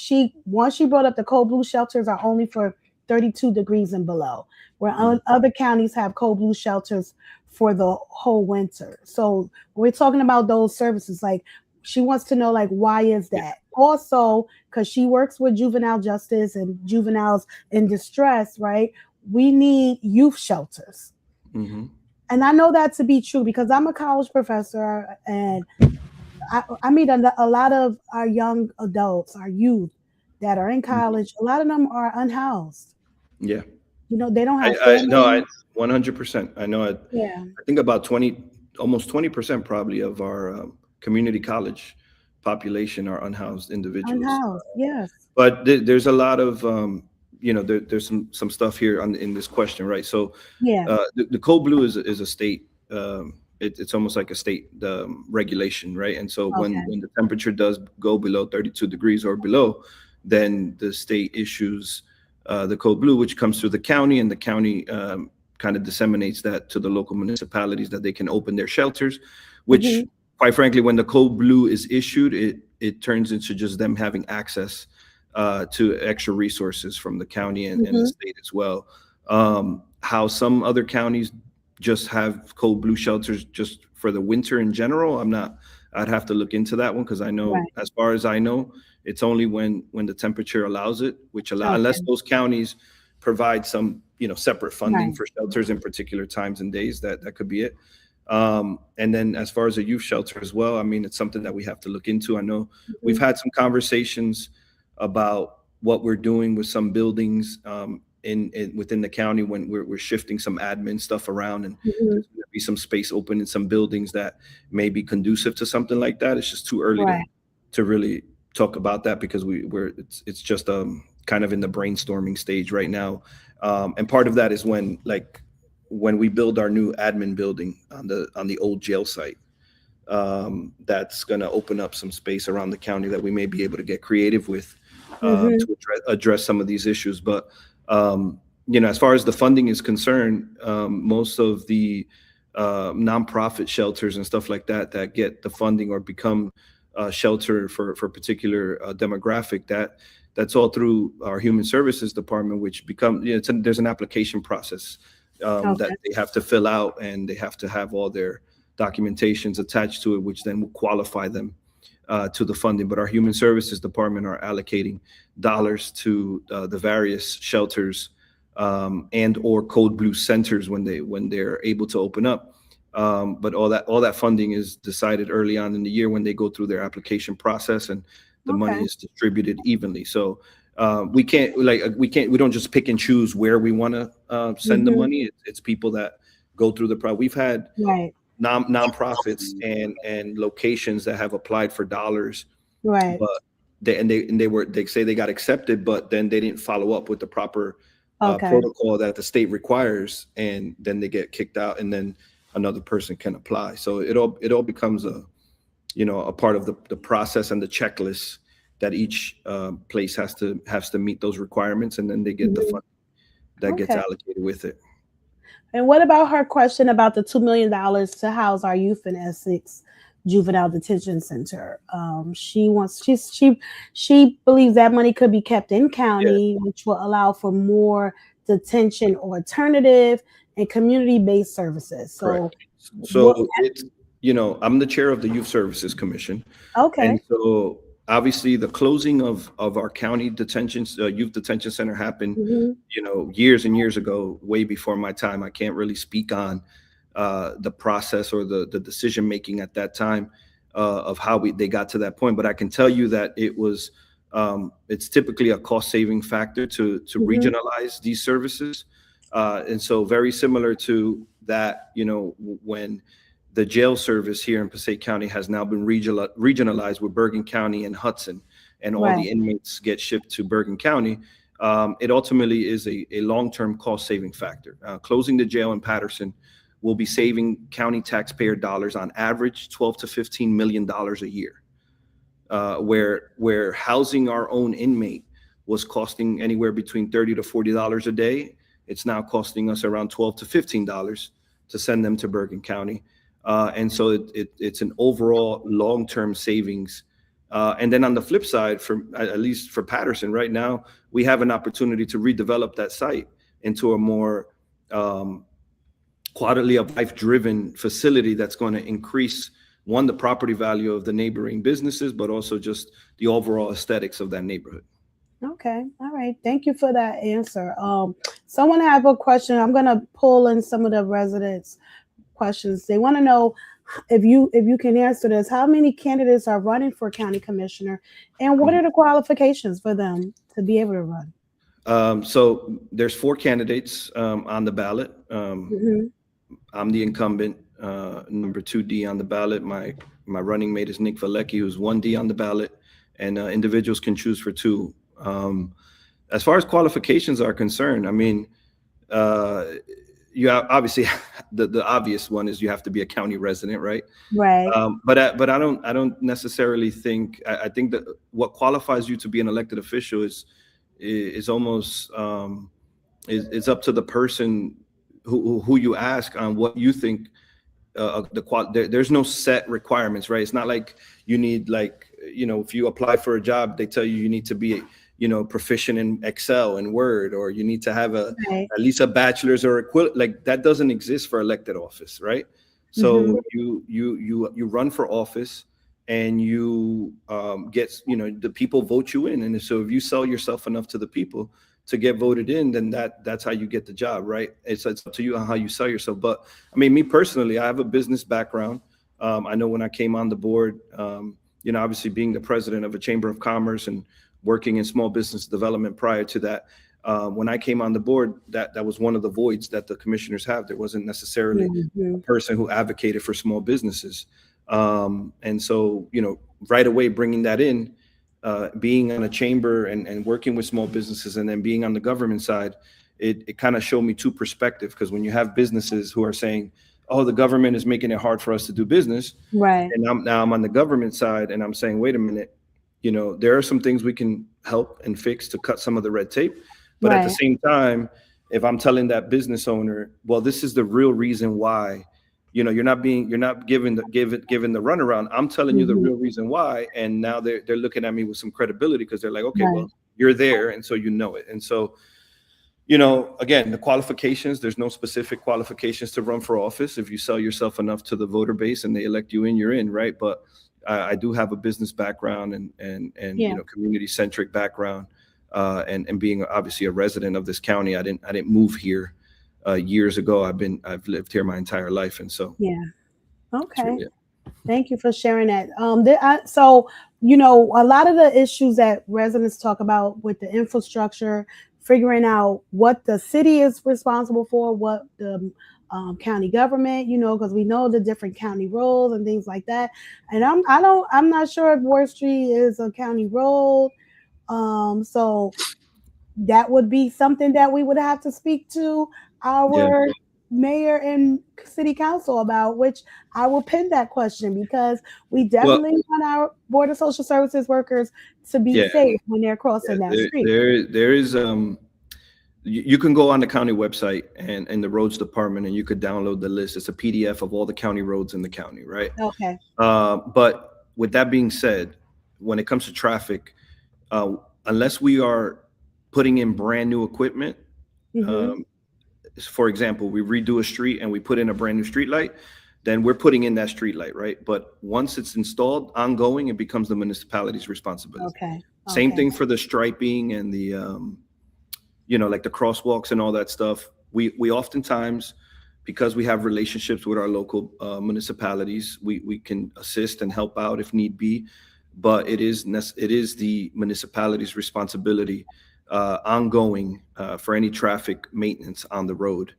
once she brought up the cold blue shelters are only for 32 degrees and below, where Mhm. other counties have cold blue shelters for the whole winter. So when we're talking about those services, like she wants to know like why is Yeah. that? Also, because she works with juvenile justice and juveniles in distress, right? We need youth shelters. Mhm. And I know that to be true because I'm a college professor and I meet a lot of our young adults, our youth that are in Mhm. college. A lot of them are unhoused. Yeah. They don't have I no, I families. 100%. I know. Yeah, I think about 20, almost 20% probably of our community college population are unhoused individuals. unhoused. Yes. But there's a lot of there's some stuff here in this question, right? So Yeah. the code blue is a state. It's almost like a state regulation, right? And so Okay. when the temperature does go below 32 degrees or below, then the state issues the code blue, which comes through the county, and the county kind of disseminates that to the local municipalities that they can open their shelters. Which, Hmm. quite frankly, when the code blue is issued, it turns into just them having access to extra resources from the county and the Hmm. state as well. How some other counties just have cold blue shelters just for the winter in general, I'm not. I'd have to look into that one because I know, Right. as far as I know, it's only when the temperature allows it, which unless Okay. those counties provide some separate funding Right. for shelters in particular times and days, that could be it. And then as far as a youth shelter as well, I mean, it's something that we have to look into. I know we've Hmm. had some conversations about what we're doing with some buildings in within the county when we're shifting some admin stuff around, and Hmm. there's going to be some space open in some buildings that may be conducive to something like that. It's just too early Right. to really talk about that because it's just kind of in the brainstorming stage right now. And part of that is when we build our new admin building on the old jail site, that's going to open up some space around the county that we may be able to get creative with Hmm. to address some of these issues. But as far as the funding is concerned, most of the nonprofit shelters and stuff like that get the funding or become shelter for a particular demographic, that's all through our human services department, which become there's an application process that Okay. they have to fill out, and they have to have all their documentations attached to it, which then will qualify them to the funding. But our human services department are allocating dollars to the various shelters and or code blue centers when they're able to open up. But all that funding is decided early on in the year when they go through their application process, and the money Okay. is distributed evenly. So we don't just pick and choose where we want to send the Hmm. money. It's people that go through the process. We've had Right. nonprofits and locations that have applied for dollars, Right. but they say they got accepted, but then they didn't follow up with the proper Okay. protocol that the state requires, and then they get kicked out, and then another person can apply. So it all becomes a part of the process and the checklist that each place has to meet those requirements, and then they get the Hmm. fund that gets Okay. allocated with it. And what about her question about the $2 million to house our youth in Essex Juvenile Detention Center? She wants she believes that money could be kept in Yeah, county, which will allow for more detention alternative and community based services. correct. So, So what? I'm the chair of the Youth Services Commission. And Okay. so obviously the closing of our county youth detention center happened, Hmm. years and years ago, way before my time. I can't really speak on the process or the decision making at that time of how they got to that point. But I can tell you that it's typically a cost saving factor to Hmm. regionalize these services. And so very similar to that, when the jail service here in Passaic County has now been regionalized with Bergen County and Hudson, and all Right. the inmates get shipped to Bergen County. It ultimately is a long-term cost-saving factor. Closing the jail in Paterson will be saving county taxpayer dollars on average $12 to $15 million a year. Where housing our own inmate was costing anywhere between $30 to $40 a day, it's now costing us around $12 to $15 to send them to Bergen County. And so it's an overall long-term savings. And then on the flip side, for at least for Paterson right now, we have an opportunity to redevelop that site into a more quality of life driven facility that's going to increase, one, the property value of the neighboring businesses, but also just the overall aesthetics of that neighborhood. Okay. All right. Thank you for that answer. Someone have a question. I'm gonna pull in some of the residents' questions. They want to know if you can answer this. How many candidates are running for county commissioner, and what are the qualifications for them to be able to run? So there's 4 candidates on the ballot. Mm-hmm. I'm the incumbent, number 2D on the ballot. My running mate is Nick Valecki, who's 1D on the ballot, and individuals can choose for 2. As far as qualifications are concerned, I mean, you have, obviously the obvious one is you have to be a county resident, right? Right. But I don't necessarily think, I think that what qualifies you to be an elected official is almost is up to the person who you ask on what you think. There's no set requirements, right? It's not like you need, like, if you apply for a job, they tell you need to be proficient in Excel and Word, or you need to have Right. at least a bachelor's or equivalent. Like, that doesn't exist for elected office, right? Mm-hmm. So you run for office, and you get, the people vote you in, and so if you sell yourself enough to the people to get voted in, then that's how you get the job, right? It's up to you on how you sell yourself. But I mean, me personally, I have a business background. I know when I came on the board, obviously being the president of a chamber of commerce and working in small business development prior to that, when I came on the board, that was one of the voids that the commissioners have. There wasn't necessarily Mm-hmm. a person who advocated for small businesses. And so, right away, bringing that in, being on a chamber and working with small businesses, and then being on the government side, it kind of showed me 2 perspectives. Because when you have businesses who are saying, oh, the government is making it hard for us to do business, Right. and I'm on the government side, and I'm saying, wait a minute, there are some things we can help and fix to cut some of the red tape. But at the Right. same time, if I'm telling that business owner, well, this is the real reason why, you're not given the runaround. I'm telling you the Mm-hmm. real reason why, and now they're looking at me with some credibility, because they're like, okay, Right. well, you're there, and so it. And so, again, the qualifications, there's no specific qualifications to run for office. If you sell yourself enough to the voter base and they elect you in, you're in, right? But I do have a business background and Yeah. community centric background, and being obviously a resident of this county. I didn't move here years ago. I've lived here my entire life, and so Yeah. it's Okay. really it. Thank you for sharing that. So, a lot of the issues that residents talk about with the infrastructure, figuring out what the city is responsible for, what the county government, because we know the different county roads and things like that. And I'm not sure if Ward Street is a county road. So that would be something that we would have to speak to Yeah. our mayor and city council about, which I will pin that question, because we Well, definitely want our board of social services workers to be yeah. safe when they're crossing that street. There is you can go on the county website and in the roads department, and you could download the list. It's a PDF of all the county roads in the county, right? Okay. But with that being said, when it comes to traffic, unless we are putting in brand new equipment, Mm-hmm. um, for example, we redo a street and we put in a brand new street light, then we're putting in that street light, right? But once it's installed, ongoing, it becomes the municipality's responsibility. Okay. Same Okay. thing for the striping and the, like the crosswalks and all that stuff. We oftentimes, because we have relationships with our local municipalities, we can assist and help out if need be. But it is the municipality's responsibility, ongoing, for any traffic maintenance on the road,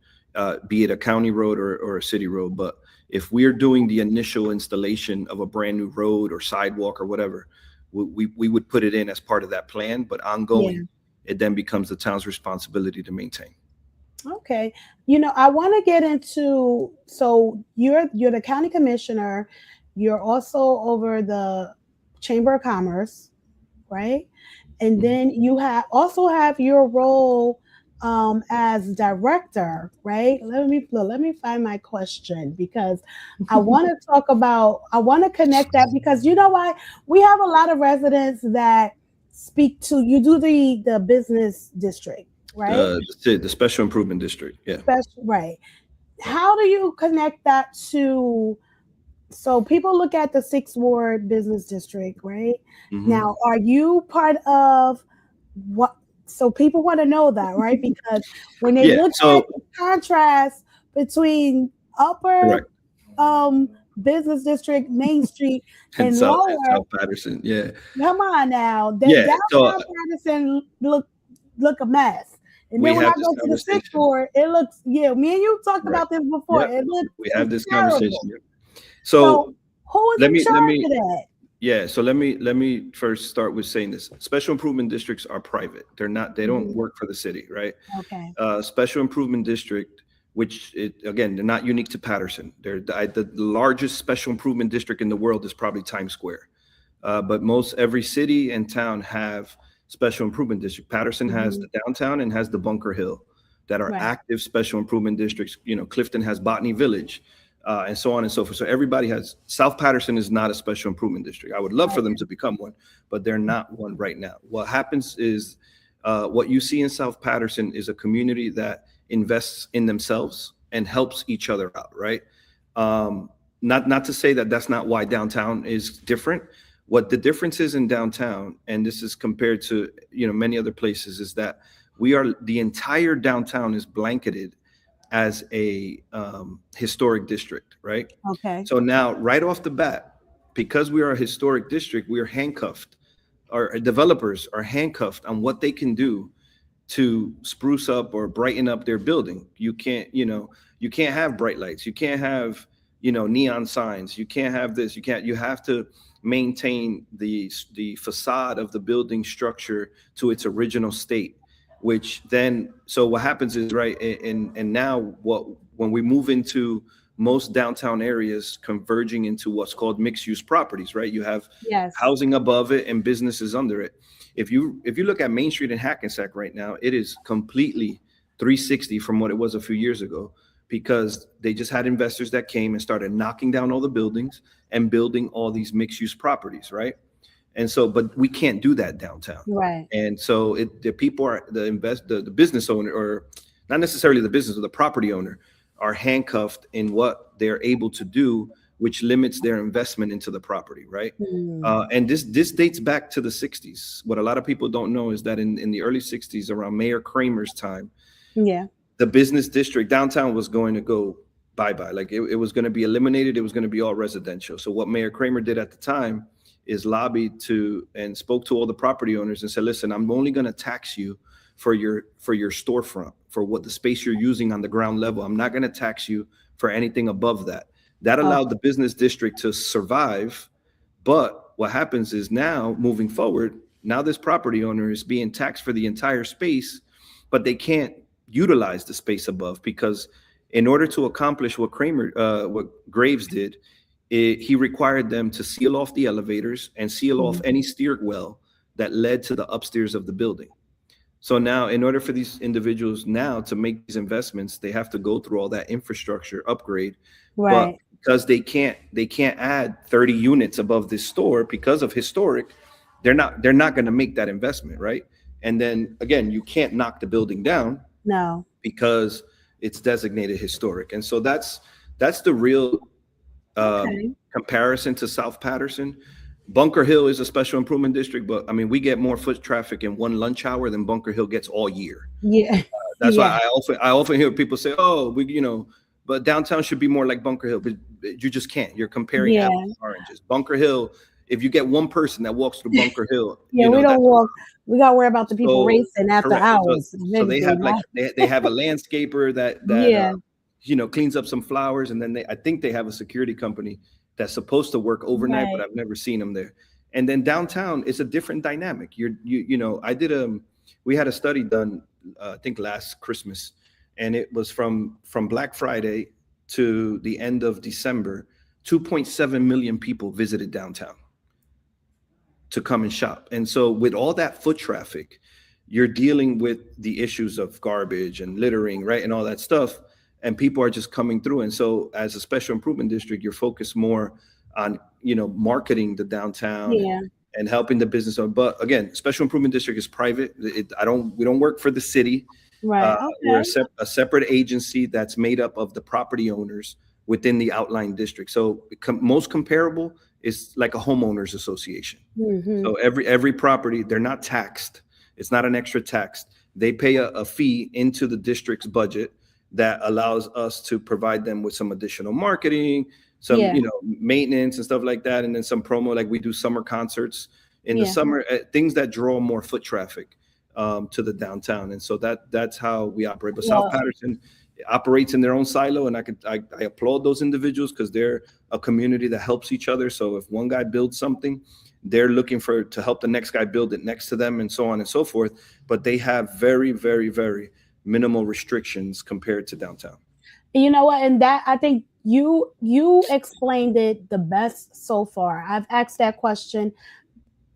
be it a county road or a city road. But if we're doing the initial installation of a brand new road or sidewalk or whatever, we would put it in as part of that plan, but Yeah. ongoing, it then becomes the town's responsibility to maintain. Okay. I want to get into, so you're the county commissioner, you're also over the Chamber of Commerce, right? And Mhm. then you have your role as director, right? Let me find my question, because I want to connect that, because you know why, we have a lot of residents that speak to you. Do the business district, right? The special improvement district. Yeah. Special, right? Yeah. How do you connect that to, so people look at the sixth ward business district, right? Hmm. Now, are you part of what? So people want to know that, right? Because when they Yeah. look at So the contrast between upper correct. um business district, Main Street, And and lower, South Patterson. Yeah. come on now, that Yeah. So downtown Patterson look a mess. And we then when I have this go to the sixth conversation. floor, it looks, yeah. Me and you talked Right. about this before. Yep. It looks, We have it's this conversation. terrible. Yep. So So who is let in me let charge me of that? yeah, so let me first start with saying this. Special improvement districts are private. They don't Mhm. work for the city, right? Okay. Special improvement district, again, they're not unique to Patterson. They're the largest special improvement district in the world is probably Times Square. But most every city and town have special improvement district. Patterson has Hmm. the downtown and has the Bunker Hill that are Right. active special improvement districts. Clifton has Botany Village, and so on and so forth. So everybody has. South Patterson is not a special improvement district. I would love for them to become one, but they're not one right now. What happens is what you see in South Patterson is a community that invests in themselves and helps each other out, right? Um, not to say that that's not why downtown is different. What the difference is in downtown, and this is compared to many other places, is that the entire downtown is blanketed as a historic district, right? Okay. So now, right off the bat, because we are a historic district, we are handcuffed. Our developers are handcuffed on what they can do to spruce up or brighten up their building. You can't have bright lights. You can't have, neon signs. You can't have this. You have to maintain the facade of the building structure to its original state, which then, so what happens is, right, and now when we move into most downtown areas converging into what's called mixed use properties, right? You have Yes. housing above it and businesses under it. If you look at Main Street in Hackensack right now, it is completely 360 from what it was a few years ago, because they just had investors that came and started knocking down all the buildings and building all these mixed use properties, right? And so, but we can't do that downtown. Right. And so the people are the business owner, or not necessarily the business, or the property owner, are handcuffed in what they're able to do, which limits their investment into the property, right? Mm. And this dates back to the 60s. What a lot of people don't know is that in the early 60s, around Mayor Kramer's time, Yeah. the business district downtown was going to go bye-bye. Like it was going to be eliminated. It was going to be all residential. So what Mayor Kramer did at the time is lobbied to and spoke to all the property owners and said, listen, I'm only going to tax you for your storefront, for what the space you're using on the ground level. I'm not going to tax you for anything above that. That allowed Okay. the business district to survive. But what happens is, now moving forward, now this property owner is being taxed for the entire space, but they can't utilize the space above, because in order to accomplish what Graves did, he required them to seal off the elevators and seal off Mhm. any stairwell that led to the upstairs of the building. So now, in order for these individuals now to make these investments, they have to go through all that infrastructure upgrade. But Right. because they can't add 30 units above this store because of historic, they're not going to make that investment, right? And then again, you can't knock the building down No. because it's designated historic. And so that's the real Okay. comparison to South Patterson. Bunker Hill is a special improvement district, but I mean, we get more foot traffic in one lunch hour than Bunker Hill gets all year. Yeah. That's why Yeah. I often hear people say, "Oh, but downtown should be more like Bunker Hill." But you just can't. You're comparing Yeah. apples and oranges. Bunker Hill, if you get one person that walks through Bunker Hill, Yeah. We don't that's walk. We got to worry about the people so racing after correct. So hours, if so they anything. have, like, they have a landscaper that Yeah. cleans up some flowers, and then I think they have a security company that's supposed to work overnight, but Right. I've never seen them there. And then downtown is a different dynamic. We had a study done, I think last Christmas, and it was from Black Friday to the end of December. 2.7 million people visited downtown to come and shop. And so with all that foot traffic, you're dealing with the issues of garbage and littering, right? And all that stuff. And people are just coming through. And so as a special improvement district, you're focused more on, marketing the downtown Yeah. and helping the business. But again, special improvement district is private. We don't work for the city. Right. We're Okay. a separate agency that's made up of the property owners within the outlying district. So most comparable is like a homeowners association. Mm-hmm. So every property, they're not taxed. It's not an extra tax. They pay a fee into the district's budget that allows us to provide them with some additional marketing, some Yeah. maintenance and stuff like that, and then some promo, like we do summer concerts in the Yeah. summer, things that draw more foot traffic to the downtown. And so that's how we operate. But South Well, Paterson operates in their own silo, and I applaud those individuals because they're a community that helps each other. So if one guy builds something, they're looking to help the next guy build it next to them, and so on and so forth. But they have very, very, very minimal restrictions compared to downtown. you know what? And that, I think you explained it the best so far. I've asked that question,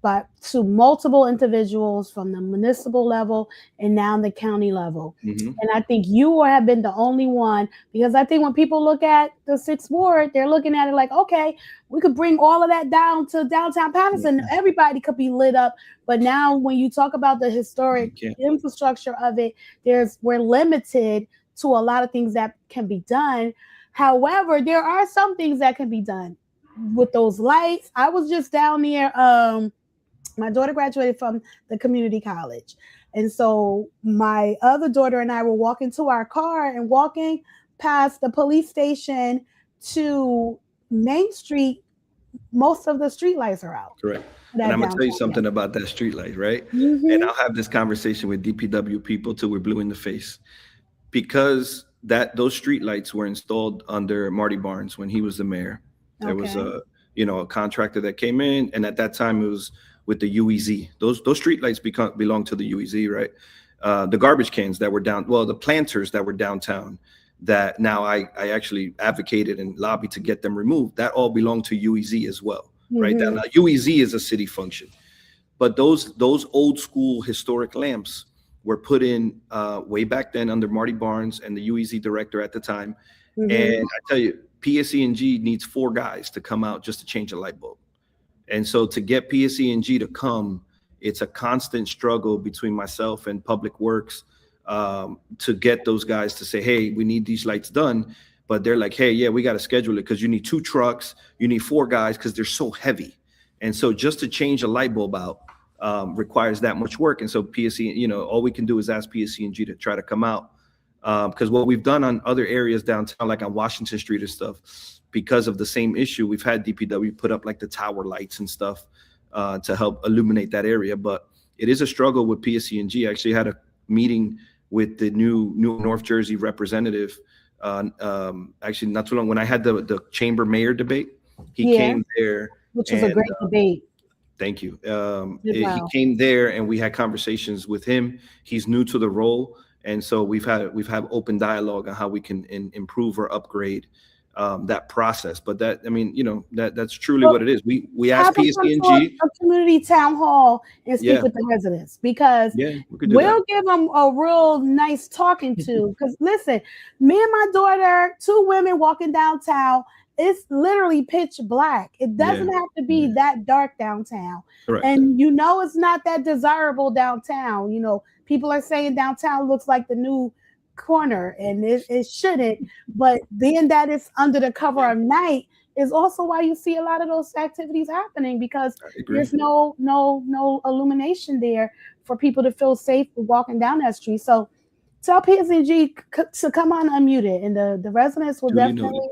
but to multiple individuals from the municipal level and now the county level. Mm-hmm. And I think you have been the only one, because I think when people look at the Sixth Ward, they're looking at it like, okay, we could bring all of that down to downtown Paterson. Mm-hmm. Everybody could be lit up. But now when you talk about the historic infrastructure of it, we're limited to a lot of things that can be done. However, there are some things that can be done with those lights. I was just down there. My daughter graduated from the community college. And so my other daughter and I were walking to our car and walking past the police station to Main Street. Most of the street lights are out. Correct. And I'm going to tell you something about that street light, right? Mm-hmm. And I'll have this conversation with DPW people till we're blue in the face. Because those street lights were installed under Marty Barnes when he was the mayor. There was a contractor that came in, and at that time it was with the UEZ. Those street lights belong to the UEZ, right? The garbage cans that were the planters that were downtown, that now I actually advocated and lobbied to get them removed. That all belonged to UEZ as well, right? Mm-hmm. Now UEZ is a city function, but those old school historic lamps were put in way back then under Marty Barnes and the UEZ director at the time. Mm-hmm. And I tell you, PSE&G needs 4 guys to come out just to change a light bulb. And so to get PSE&G to come, it's a constant struggle between myself and Public Works to get those guys to say, hey, we need these lights done. But they're like, hey, yeah, we got to schedule it because you need 2 trucks, you need 4 guys because they're so heavy. And so just to change a light bulb out requires that much work. And so PSE, all we can do is ask PSE&G to try to come out. Because what we've done on other areas downtown, like on Washington Street and stuff, because of the same issue, we've had DPW put up like the tower lights and stuff to help illuminate that area. But it is a struggle with PSE&G. I actually had a meeting with the new North Jersey representative actually not too long, when I had the chamber mayor debate. He came there, which was a great debate. Thank you. He came there and we had conversations with him. He's new to the role. And so we've had open dialogue on how we can improve or upgrade that process. But that's truly what it is. We ask PSE&G a community town hall and speak with the residents, because we'll give them a real nice talking to. Because listen, me and my daughter, 2 women walking downtown, it's literally pitch black. It doesn't have to be that dark downtown. Correct. And it's not that desirable downtown. People are saying downtown looks like the new corner, and it shouldn't. But being that it's under the cover of night is also why you see a lot of those activities happening, because there's no illumination there for people to feel safe walking down that street. So tell PSE&G to come on unmuted, and the residents will definitely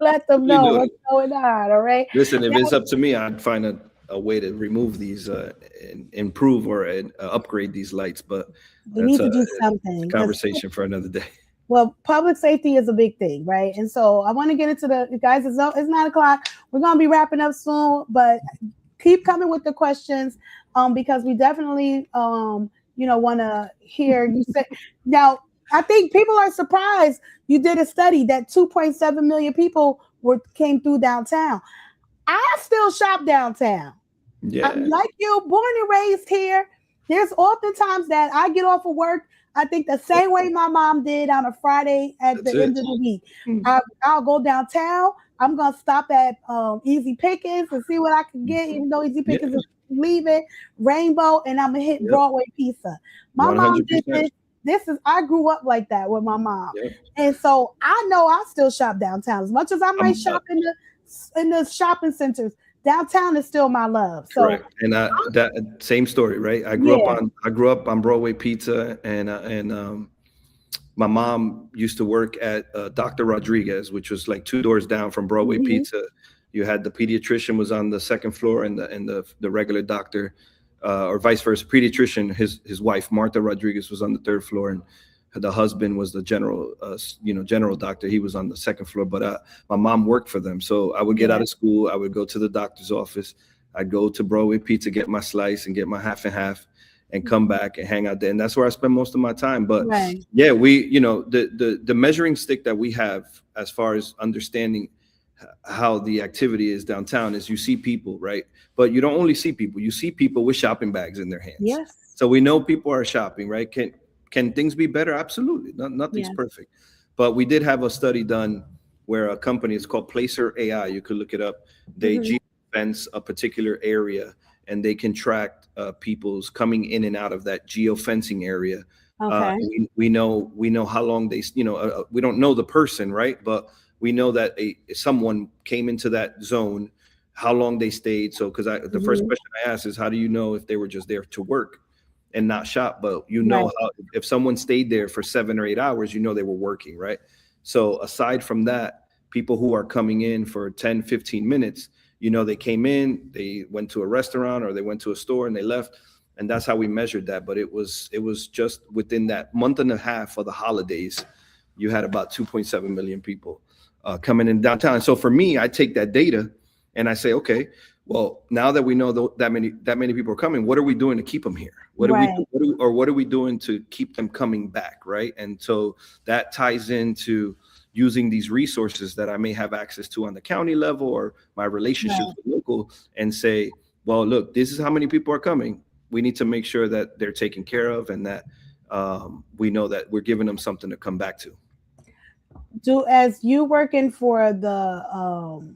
let them know what's going on. All right. Listen, if it's up to me, I'd find a way to remove these and improve or upgrade these lights. But we need to do something. Conversation for another day. Well, public safety is a big thing, right? And so I want to get into the guys. It's 9 o'clock. We're gonna be wrapping up soon, but keep coming with the questions, because we definitely, want to hear you say. Now, I think people are surprised. You did a study that 2.7 million people came through downtown. I still shop downtown. I'm Yeah, like you, born and raised here. There's oftentimes that I get off of work, I think the same way my mom did on a Friday at the that's it. end of the week. Mm. I'll go downtown. I'm gonna stop at Easy Pickens and see what I can get, even though Easy Yeah, Pickens is leaving Rainbow, and I'm gonna hit yep, Broadway Pizza. My mom did 100%. this. This is I grew up like that with my mom, Yep. and so I know I still shop downtown as much as I might I'm shop in the shopping centers. Downtown is still my love. So correct. And that same story, right? yeah. I grew up on Broadway Pizza, and my mom used to work at Dr. Rodriguez, which was like two doors down from Broadway Mhm. Pizza. You had the pediatrician was on the second floor, and the regular doctor, or vice versa. Pediatrician, his wife Martha Rodriguez was on the third floor, and the husband was the general doctor. He was on the second floor, but my mom worked for them. So I would get out Yeah. of school, I would go to the doctor's office, I'd go to Broadway Pizza, get my slice and get my half and half, and come back and hang out there. And that's where I spend most of my time. But Right. yeah, we, the measuring stick that we have as far as understanding how the activity is downtown is you see people, right? But you don't only see people, you see people with shopping bags in their hands. Yes. So we know people are shopping, right? Can things be better? Absolutely. Nothing's Yes. perfect. But we did have a study done where a company is called Placer AI. You could look it up. They Mhm. geofence a particular area, and they can track people's coming in and out of that geofencing area. Okay. We know how long they, we don't know the person, right? But we know that someone came into that zone, how long they stayed. So, because the first Mhm. question I asked is, how do you know if they were just there to work and not shop? But Right. how, if someone stayed there for 7 or 8 hours, they were working, right? So aside from that, people who are coming in for 10, 15 minutes, they came in, they went to a restaurant or they went to a store and they left. And that's how we measured that. But it was just within that month and a half of the holidays, you had about 2.7 million people coming in downtown. So for me, I take that data and I say, okay, well, now that we know that many people are coming, what are we doing to keep them here? What do we do? Right. What are we doing to keep them coming back, right? And so that ties into using these resources that I may have access to on the county level or my relationships Right. with local, and say, well, look, this is how many people are coming. We need to make sure that they're taken care of, and that we know that we're giving them something to come back to. Do as you working for the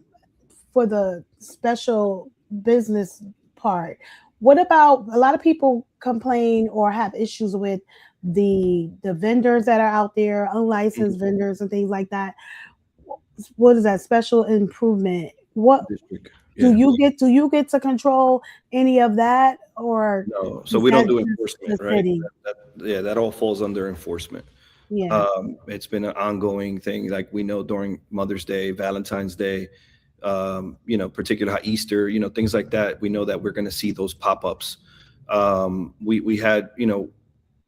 special business part. What about a lot of people complain or have issues with the vendors that are out there, unlicensed vendors and things like that? What is that special improvement? What District. Yeah. do you get to control any of that, or No, so is we don't that do just enforcement, the right? city? Yeah, that all falls under enforcement. Yeah. It's been an ongoing thing. Like we know during Mother's Day, Valentine's Day, particular Easter, things like that. We know that we're going to see those pop-ups. We had,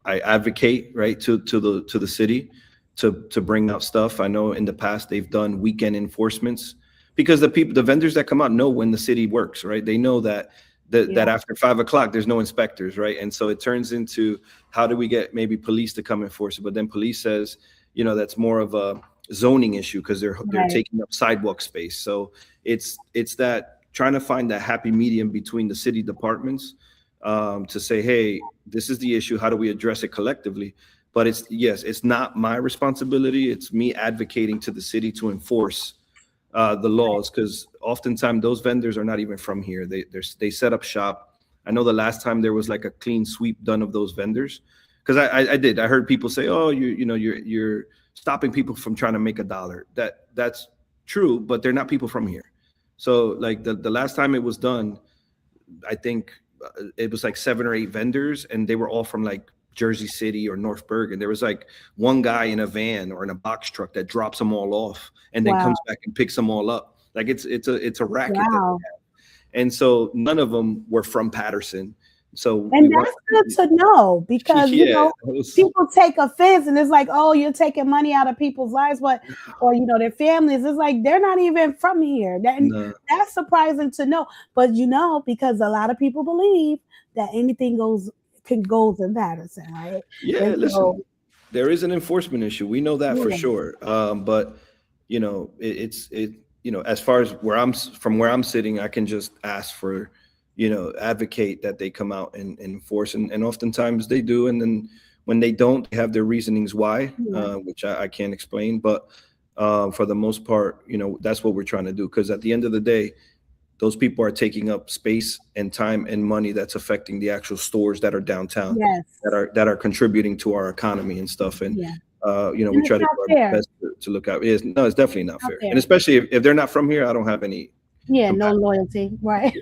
I advocate, right, to the city to bring out stuff. I know in the past they've done weekend enforcements, because the vendors that come out know when the city works, right? They know that Yeah. after 5 o'clock there's no inspectors, right? And so it turns into, how do we get maybe police to come enforce it? But then police says, that's more of a zoning issue because they're Right. taking up sidewalk space. So it's that trying to find that happy medium between the city departments, to say, hey, this is the issue. How do we address it collectively? But it's not my responsibility. It's me advocating to the city to enforce the laws, because oftentimes those vendors are not even from here. They set up shop. I know the last time there was like a clean sweep done of those vendors, because I heard people say, oh, you're stopping people from trying to make a dollar. That's true, but they're not people from here. So like the last time it was done, I think it was like 7 or 8 vendors, and they were all from like Jersey City or North Bergen. There was like one guy in a van or in a box truck that drops them all off and then Wow. comes back and picks them all up. Like it's a racket that they Wow. have. And so none of them were from Paterson. So we And want, that's good to know because, yeah, it was, people take offense and it's like, oh, you're taking money out of people's lives, but, or, their families. It's like, they're not even from here. And no, that's surprising to know. But, because a lot of people believe that anything goes in Patterson, right? yeah, And listen, so, there is an enforcement issue. We know that for yeah, sure. But as far as from where I'm sitting, I can just ask for, advocate that they come out and enforce, and oftentimes they do. And then when they don't, they have their reasonings why, yeah, which I can't explain. But for the most part, that's what we're trying to do. Because at the end of the day, those people are taking up space and time and money that's affecting the actual stores that are downtown, that yes, are contributing to our economy and stuff. And yeah. we And it's try to not do our fair. best to look out. No, it's definitely not Not fair. And fair. especially if they're not from here, I don't have any Yeah, no compassion. loyalty, right?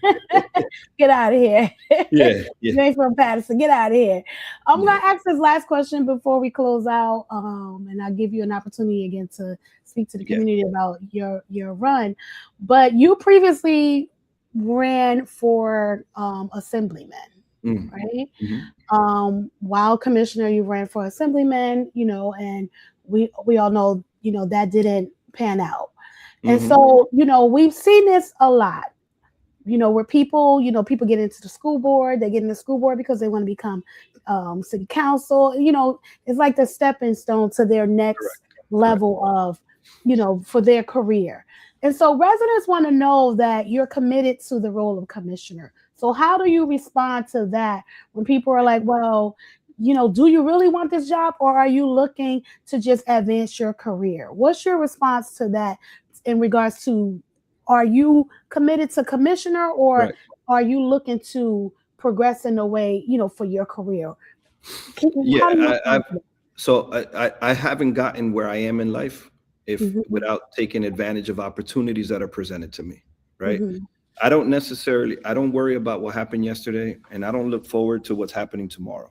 Get out of here. Yeah, yeah, You ain't from Paterson. Get out of here. I'm yeah, gonna ask this last question before we close out, and I'll give you an opportunity again to speak to the yeah. community about your run. But you previously ran for assemblyman, Mm, right? mhm, While commissioner, you ran for assemblyman, and we all know, that didn't pan out. And mhm. so, we've seen this a lot, where people get into the school board, they get in the school board because they want to become city council. It's like the stepping stone to their next Correct, correct. level of, for their career. And so residents want to know that you're committed to the role of commissioner. So how do you respond to that when people are like, well, do you really want this job, or are you looking to just advance your career? What's your response to that in regards to, are you committed to commissioner, or Correct. are you looking to progress in a way, for your career? Yeah, How do you respond to that? I haven't gotten where I am in life if Hmm. without taking advantage of opportunities that are presented to me, right? Hmm. I don't worry about what happened yesterday, and I don't look forward to what's happening tomorrow.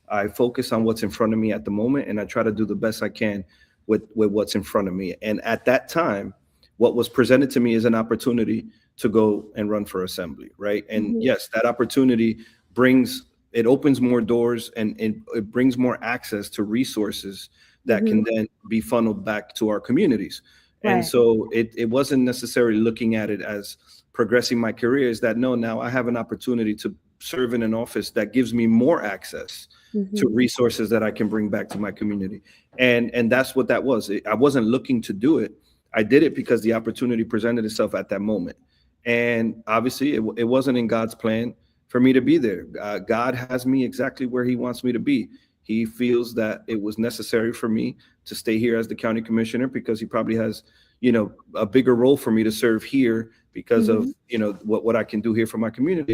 I focus on what's in front of me at the moment, and I try to do the best I can with what's in front of me. And at that time, what was presented to me is an opportunity to go and run for assembly, right? And Hmm. yes, that opportunity brings it opens more doors, and it brings more access to resources that Hmm. can then be funneled back to our communities. And Right. so it wasn't necessarily looking at it as progressing my career, is that no, now I have an opportunity to serve in an office that gives me more access to Hmm. resources that I can bring back to my community. And that's what that was. I wasn't looking to do it. I did it because the opportunity presented itself at that moment. And obviously it wasn't in God's plan for me to be there. God has me exactly where he wants me to be. He feels that it was necessary for me to stay here as the county commissioner because he probably has, a bigger role for me to serve here because of, Hmm. what I can do here for my community.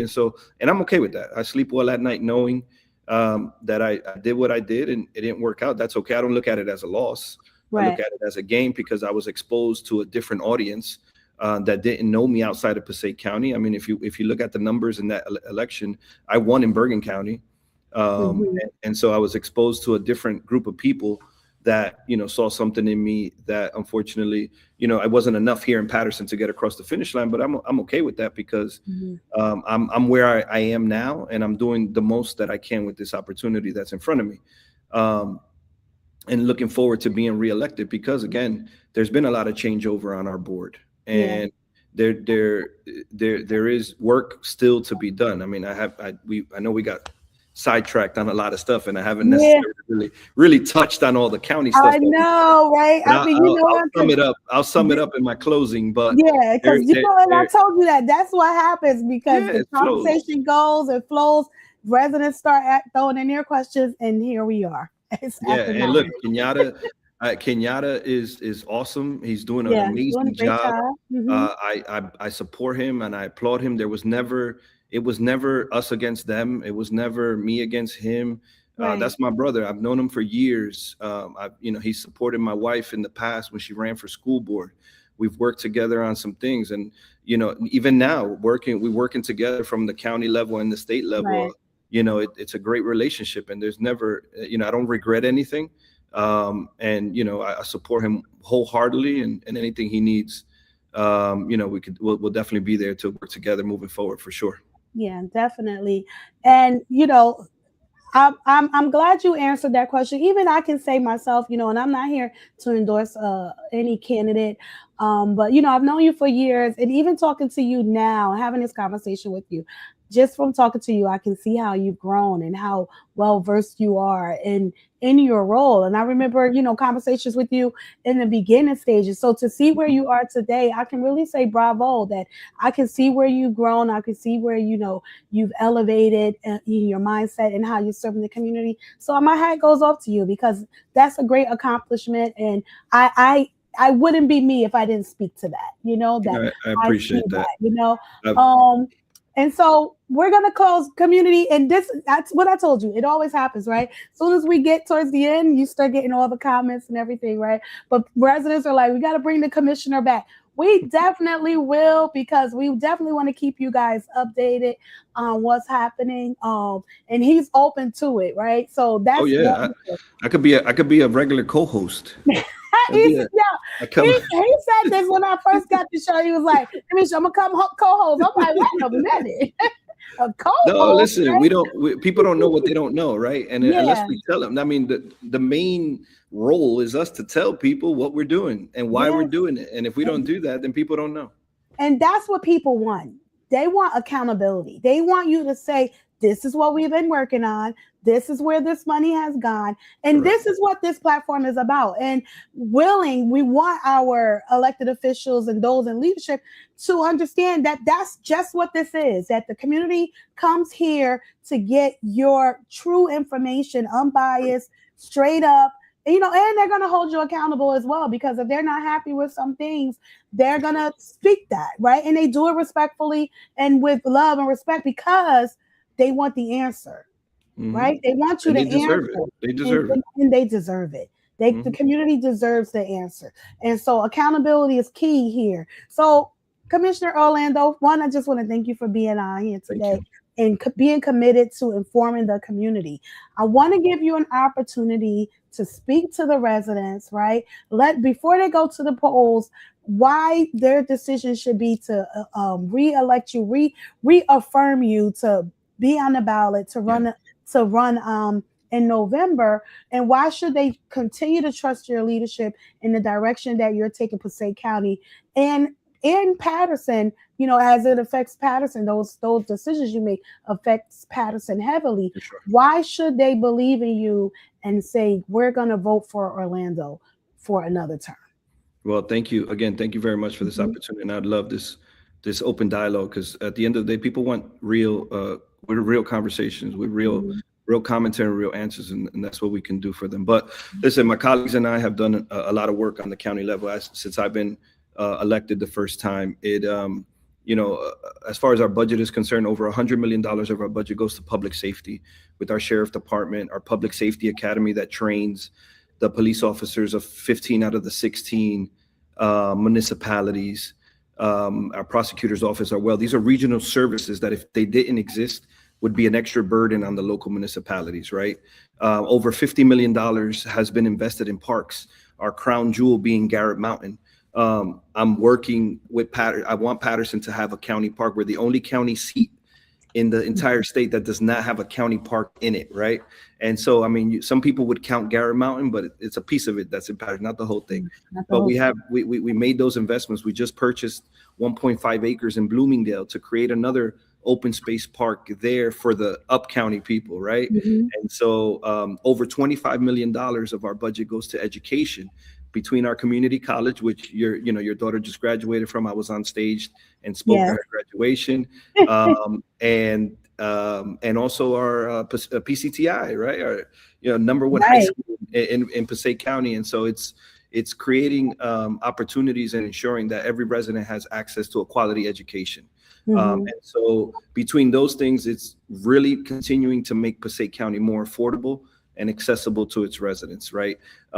And I'm okay with that. I sleep well at night knowing that I did what I did and it didn't work out. That's okay. I don't look at it as a loss. I look Right. at it as a gain because I was exposed to a different audience that didn't know me outside of Passaic County. I mean, if you look at the numbers in that election, I won in Bergen County, Hmm. and so I was exposed to a different group of people that saw something in me that unfortunately I wasn't enough here in Paterson to get across the finish line. But I'm okay with that because Hmm. I'm where I am now, and I'm doing the most that I can with this opportunity that's in front of me. Um, and looking forward to being reelected because again, there's been a lot of changeover on our board, Yeah. and there is work still to be done. I mean, I know we got sidetracked on a lot of stuff, and I haven't Yeah. necessarily really touched on all the county stuff I that we did. know, right? But I mean, you know I'll what? sum 'Cause it up. I'll sum it up in my closing. But yeah, there, because there, and I there told you that that's what happens because yeah, the it flows. conversation goes and flows. Residents start throwing in their questions, and here we are. It's Yeah, after and look, 9. Kenyatta is awesome. He's doing an Yeah, doing a amazing great job. job. Hmm. I support him and I applaud him. It was never us against them. It was never me against him. Right. That's my brother. I've known him for years. He supported my wife in the past when she ran for school board. We've worked together on some things, and even now we're working together from the county level and the state level. Right. It's a great relationship, and there's never, I don't regret anything. And I support him wholeheartedly, and anything he needs, we'll definitely be there to work together moving forward for sure. Yeah, definitely. And I'm glad you answered that question. Even I can say myself, and I'm not here to endorse any candidate. But I've known you for years, and even talking to you now, having this conversation with you, just from talking to you, I can see how you've grown and how well versed you are in your role. And I remember, conversations with you in the beginning stages. So to see where you are today, I can really say bravo that I can see where you've grown. I can see where, you've elevated in your mindset and how you're serving the community. So my hat goes off to you because that's a great accomplishment. And I wouldn't be me if I didn't speak to that, that I I see appreciate that. that. Uh, Um, and so we're gonna close community, and that's what I told you. It always happens, right? As soon as we get towards the end, you start getting all the comments and everything, right? But residents are like, we gotta bring the commissioner back. We definitely will because we definitely want to keep you guys updated on what's happening. And he's open to it, right? So oh that's yeah, wonderful. I could be a regular co-host. I'd He be said, yeah, I come. he said this when I first got the show. He was like, I'm gonna come co-host. I'm like, wait a minute. A No, co-host, listen, right? people don't know what they don't know, right? And unless Yeah, we tell them, I mean, the main role is us to tell people what we're doing and why we're yes. doing it. And if we don't And do that, then people don't know. And that's what people want. They want accountability. They want you to say, this is what we've been working on. This is where this money has gone. And Correct. this is what this platform is about. And we want our elected officials and those in leadership to understand that that's just what this is, that the community comes here to get your true information, unbiased, straight up. And they're going to hold you accountable as well because if they're not happy with some things, they're gonna speak that, right? And they do it respectfully and with love and respect because they want the answer, Hmm. right? They want you And to they deserve it. answer, They and, deserve it. and, and they deserve it. The Hmm. community deserves the answer, and so accountability is key here. So, Commissioner Orlando, one, I just want to thank you for being on here Thank today you. and being committed to informing the community. I want to give you an opportunity to speak to the residents, right? Let before they go to the polls, why their decision should be to re-elect you, reaffirm you to be on the ballot Yeah. to run in November, and why should they continue to trust your leadership in the direction that you're taking Passaic County and in Paterson, as it affects Paterson, those decisions you make affects Paterson heavily. For sure. Why should they believe in you and say we're going to vote for Orlando for another term? Well, thank you again. Thank you very much for this Mhm. opportunity. And I'd love this open dialogue because at the end of the day, people want real with real conversations, with Mhm. real commentary, real answers, and that's what we can do for them. But listen, my colleagues and I have done a lot of work on the county level since I've been elected the first time. As far as our budget is concerned, over $100 million of our budget goes to public safety with our sheriff department, our public safety academy that trains the police officers of 15 out of the 16 municipalities, our prosecutor's office are well. These are regional services that if they didn't exist would be an extra burden on the local municipalities, right? Over $50 million has been invested in parks, our crown jewel being Garrett Mountain. I'm working with Paterson. I want Paterson to have a county park. We're the only county seat in the entire state that does not have a county park in it, right? And so, I mean, some people would count Garrett Mountain, but it's a piece of it that's in Paterson, not the whole thing. Not the But whole thing. we made those investments. We just purchased 1.5 acres in Bloomingdale to create another open space park there for the up county people, right? Mhm. And so, over $25 million of our budget goes to education between our community college, which your daughter just graduated from. I was on stage and spoke at Yes. her graduation, and also our PCTI, right? Our number one high Right. school in Passaic County, and so it's creating opportunities and ensuring that every resident has access to a quality education. Mhm. And so between those things, it's really continuing to make Passaic County more affordable and accessible to its residents, right?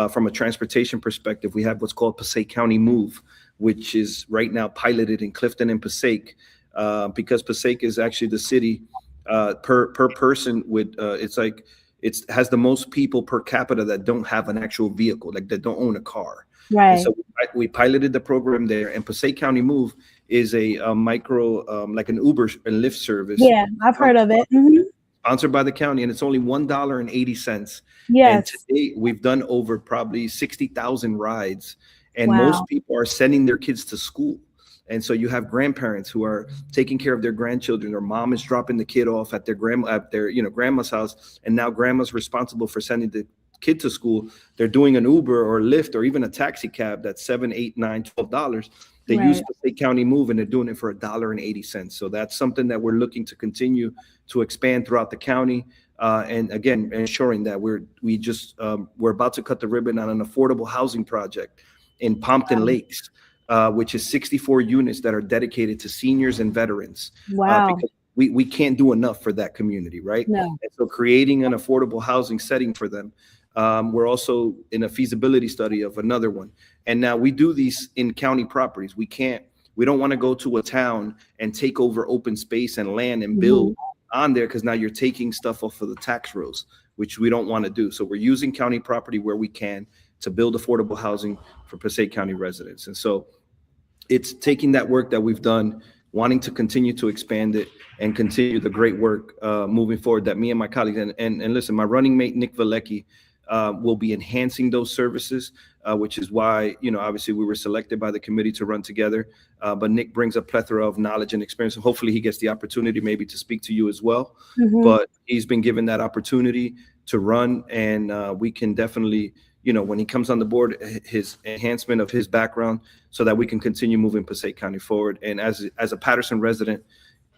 From a transportation perspective, we have what's called Passaic County Move, which is right now piloted in Clifton and Passaic, because Passaic is actually the city per person with it's like it has the most people per capita that don't have an actual vehicle, like that don't own a car. And Right. so we piloted the program there. And Passaic County Move is a micro, like an Uber and Lyft service, Yeah, I've um, heard of it. Hmm. sponsored by the county, and it's only $1.80. And Yes. today we've done over probably 60,000 rides, and most Wow. people are sending their kids to school. And so you have grandparents who are taking care of their grandchildren, or mom is dropping the kid off at their grandma's house, and now grandma's responsible for sending the kid to school. They're doing an Uber or Lyft or even a taxi cab that's $7, $8, $9, $12. They use Right. Passaic County Move, and they're doing it for $1.80. So that's something that we're looking to continue to expand throughout the county. And again, ensuring that we're about to cut the ribbon on an affordable housing project in Pompton Lakes, which is 64 units that are dedicated to seniors and veterans, Wow. because we can't do enough for that community, right? No. And so creating an affordable housing setting for them. We're also in a feasibility study of another one. And now we do these in county properties. We don't want to go to a town and take over open space and land and Hmm. build on there, because now you're taking stuff off of the tax rolls, which we don't want to do. So we're using county property where we can to build affordable housing for Passaic County residents. And so it's taking that work that we've done, wanting to continue to expand it and continue the great work moving forward that me and my colleagues, and listen, my running mate, Nick Valecki, will be enhancing those services, which is why, obviously we were selected by the committee to run together. But Nick brings a plethora of knowledge and experience. So hopefully he gets the opportunity maybe to speak to you as well. Hmm. But he's been given that opportunity to run, and we can definitely, when he comes on the board, his enhancement of his background, so that we can continue moving Passaic County forward. And as a Paterson resident,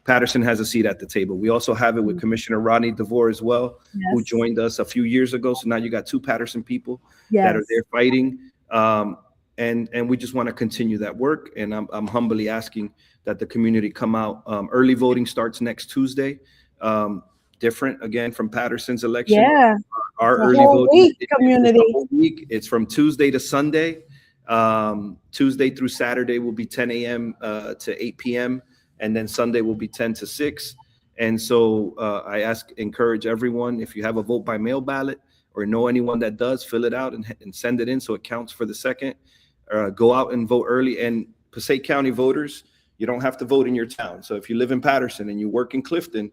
Paterson has a seat at the table. We also have it with Commissioner Rodney DeVore as well, who Yes. joined us a few years ago. So now you got two Paterson people that are Yes. there fighting. And we just want to continue that work. And I'm humbly asking that the community come out. Early voting starts next Tuesday. Different again from Paterson's election. Yeah. Our The early whole voting week is the community. whole week. It's from Tuesday to Sunday. Tuesday through Saturday will be 10 a.m. To 8 p.m. And then Sunday will be 10 to 6. And so I encourage everyone, if you have a vote by mail ballot or know anyone that does, fill it out and send it in so it counts for the second. Go out and vote early. And Passaic County voters, you don't have to vote in your town. So if you live in Paterson and you work in Clifton,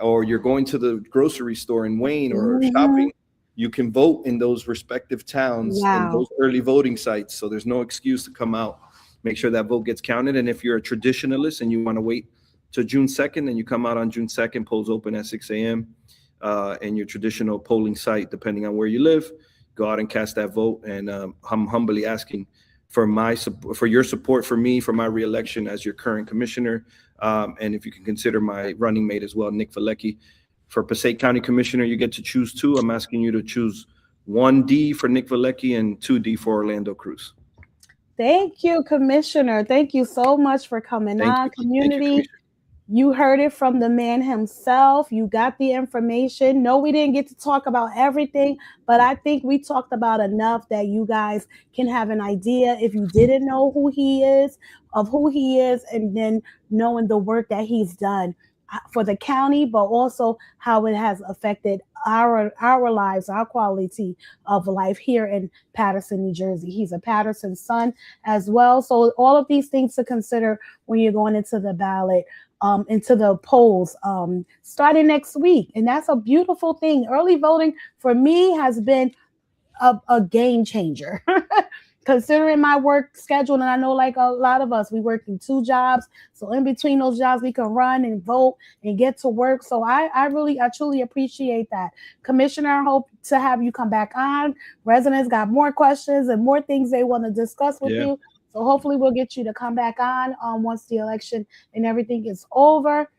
or you're going to the grocery store in Wayne or Hmm. shopping, you can vote in those respective towns and Wow. those early voting sites. So there's no excuse to come out. Make sure that vote gets counted. And if you're a traditionalist and you want to wait to June 2nd, then you come out on June 2nd, polls open at 6 a.m. In your traditional polling site, depending on where you live. Go out and cast that vote. And I'm humbly asking for your support for me, for my reelection as your current commissioner. And if you can consider my running mate as well, Nick Valecki. For Passaic County Commissioner, you get to choose two. I'm asking you to choose 1D for Nick Valecki and 2D for Orlando Cruz. Thank you, Commissioner. Thank you so much for coming Thank on, you. Thank you, community. Commissioner. You heard it from the man himself. You got the information. No, we didn't get to talk about everything, but I think we talked about enough that you guys can have an idea if you didn't know who he is, and then knowing the work that he's done for the county, but also how it has affected our lives, our quality of life here in Paterson, New Jersey. He's a Paterson son as well. So all of these things to consider when you're going into the ballot, into the polls, starting next week. And that's a beautiful thing. Early voting for me has been a game changer. Considering my work schedule, and I know like a lot of us, we work in two jobs. So in between those jobs, we can run and vote and get to work. So I truly appreciate that. Commissioner, I hope to have you come back on. Residents got more questions and more things they want to discuss with Yeah. you. So hopefully we'll get you to come back on once the election and everything is over.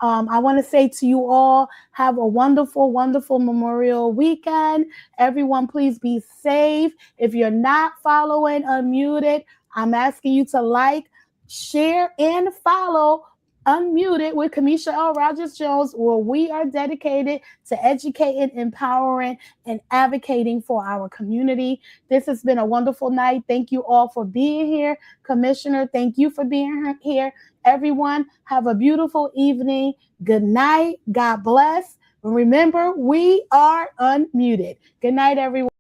I want to say to you all, have a wonderful, wonderful Memorial weekend. Everyone, please be safe. If you're not following Unmuted, I'm asking you to like, share, and follow Unmuted with Kamisha L. Rogers Jones, where we are dedicated to educating, empowering, and advocating for our community. This has been a wonderful night. Thank you all for being here. Commissioner, thank you for being here. Everyone, have a beautiful evening. Good night. God bless. And remember, we are unmuted. Good night, everyone.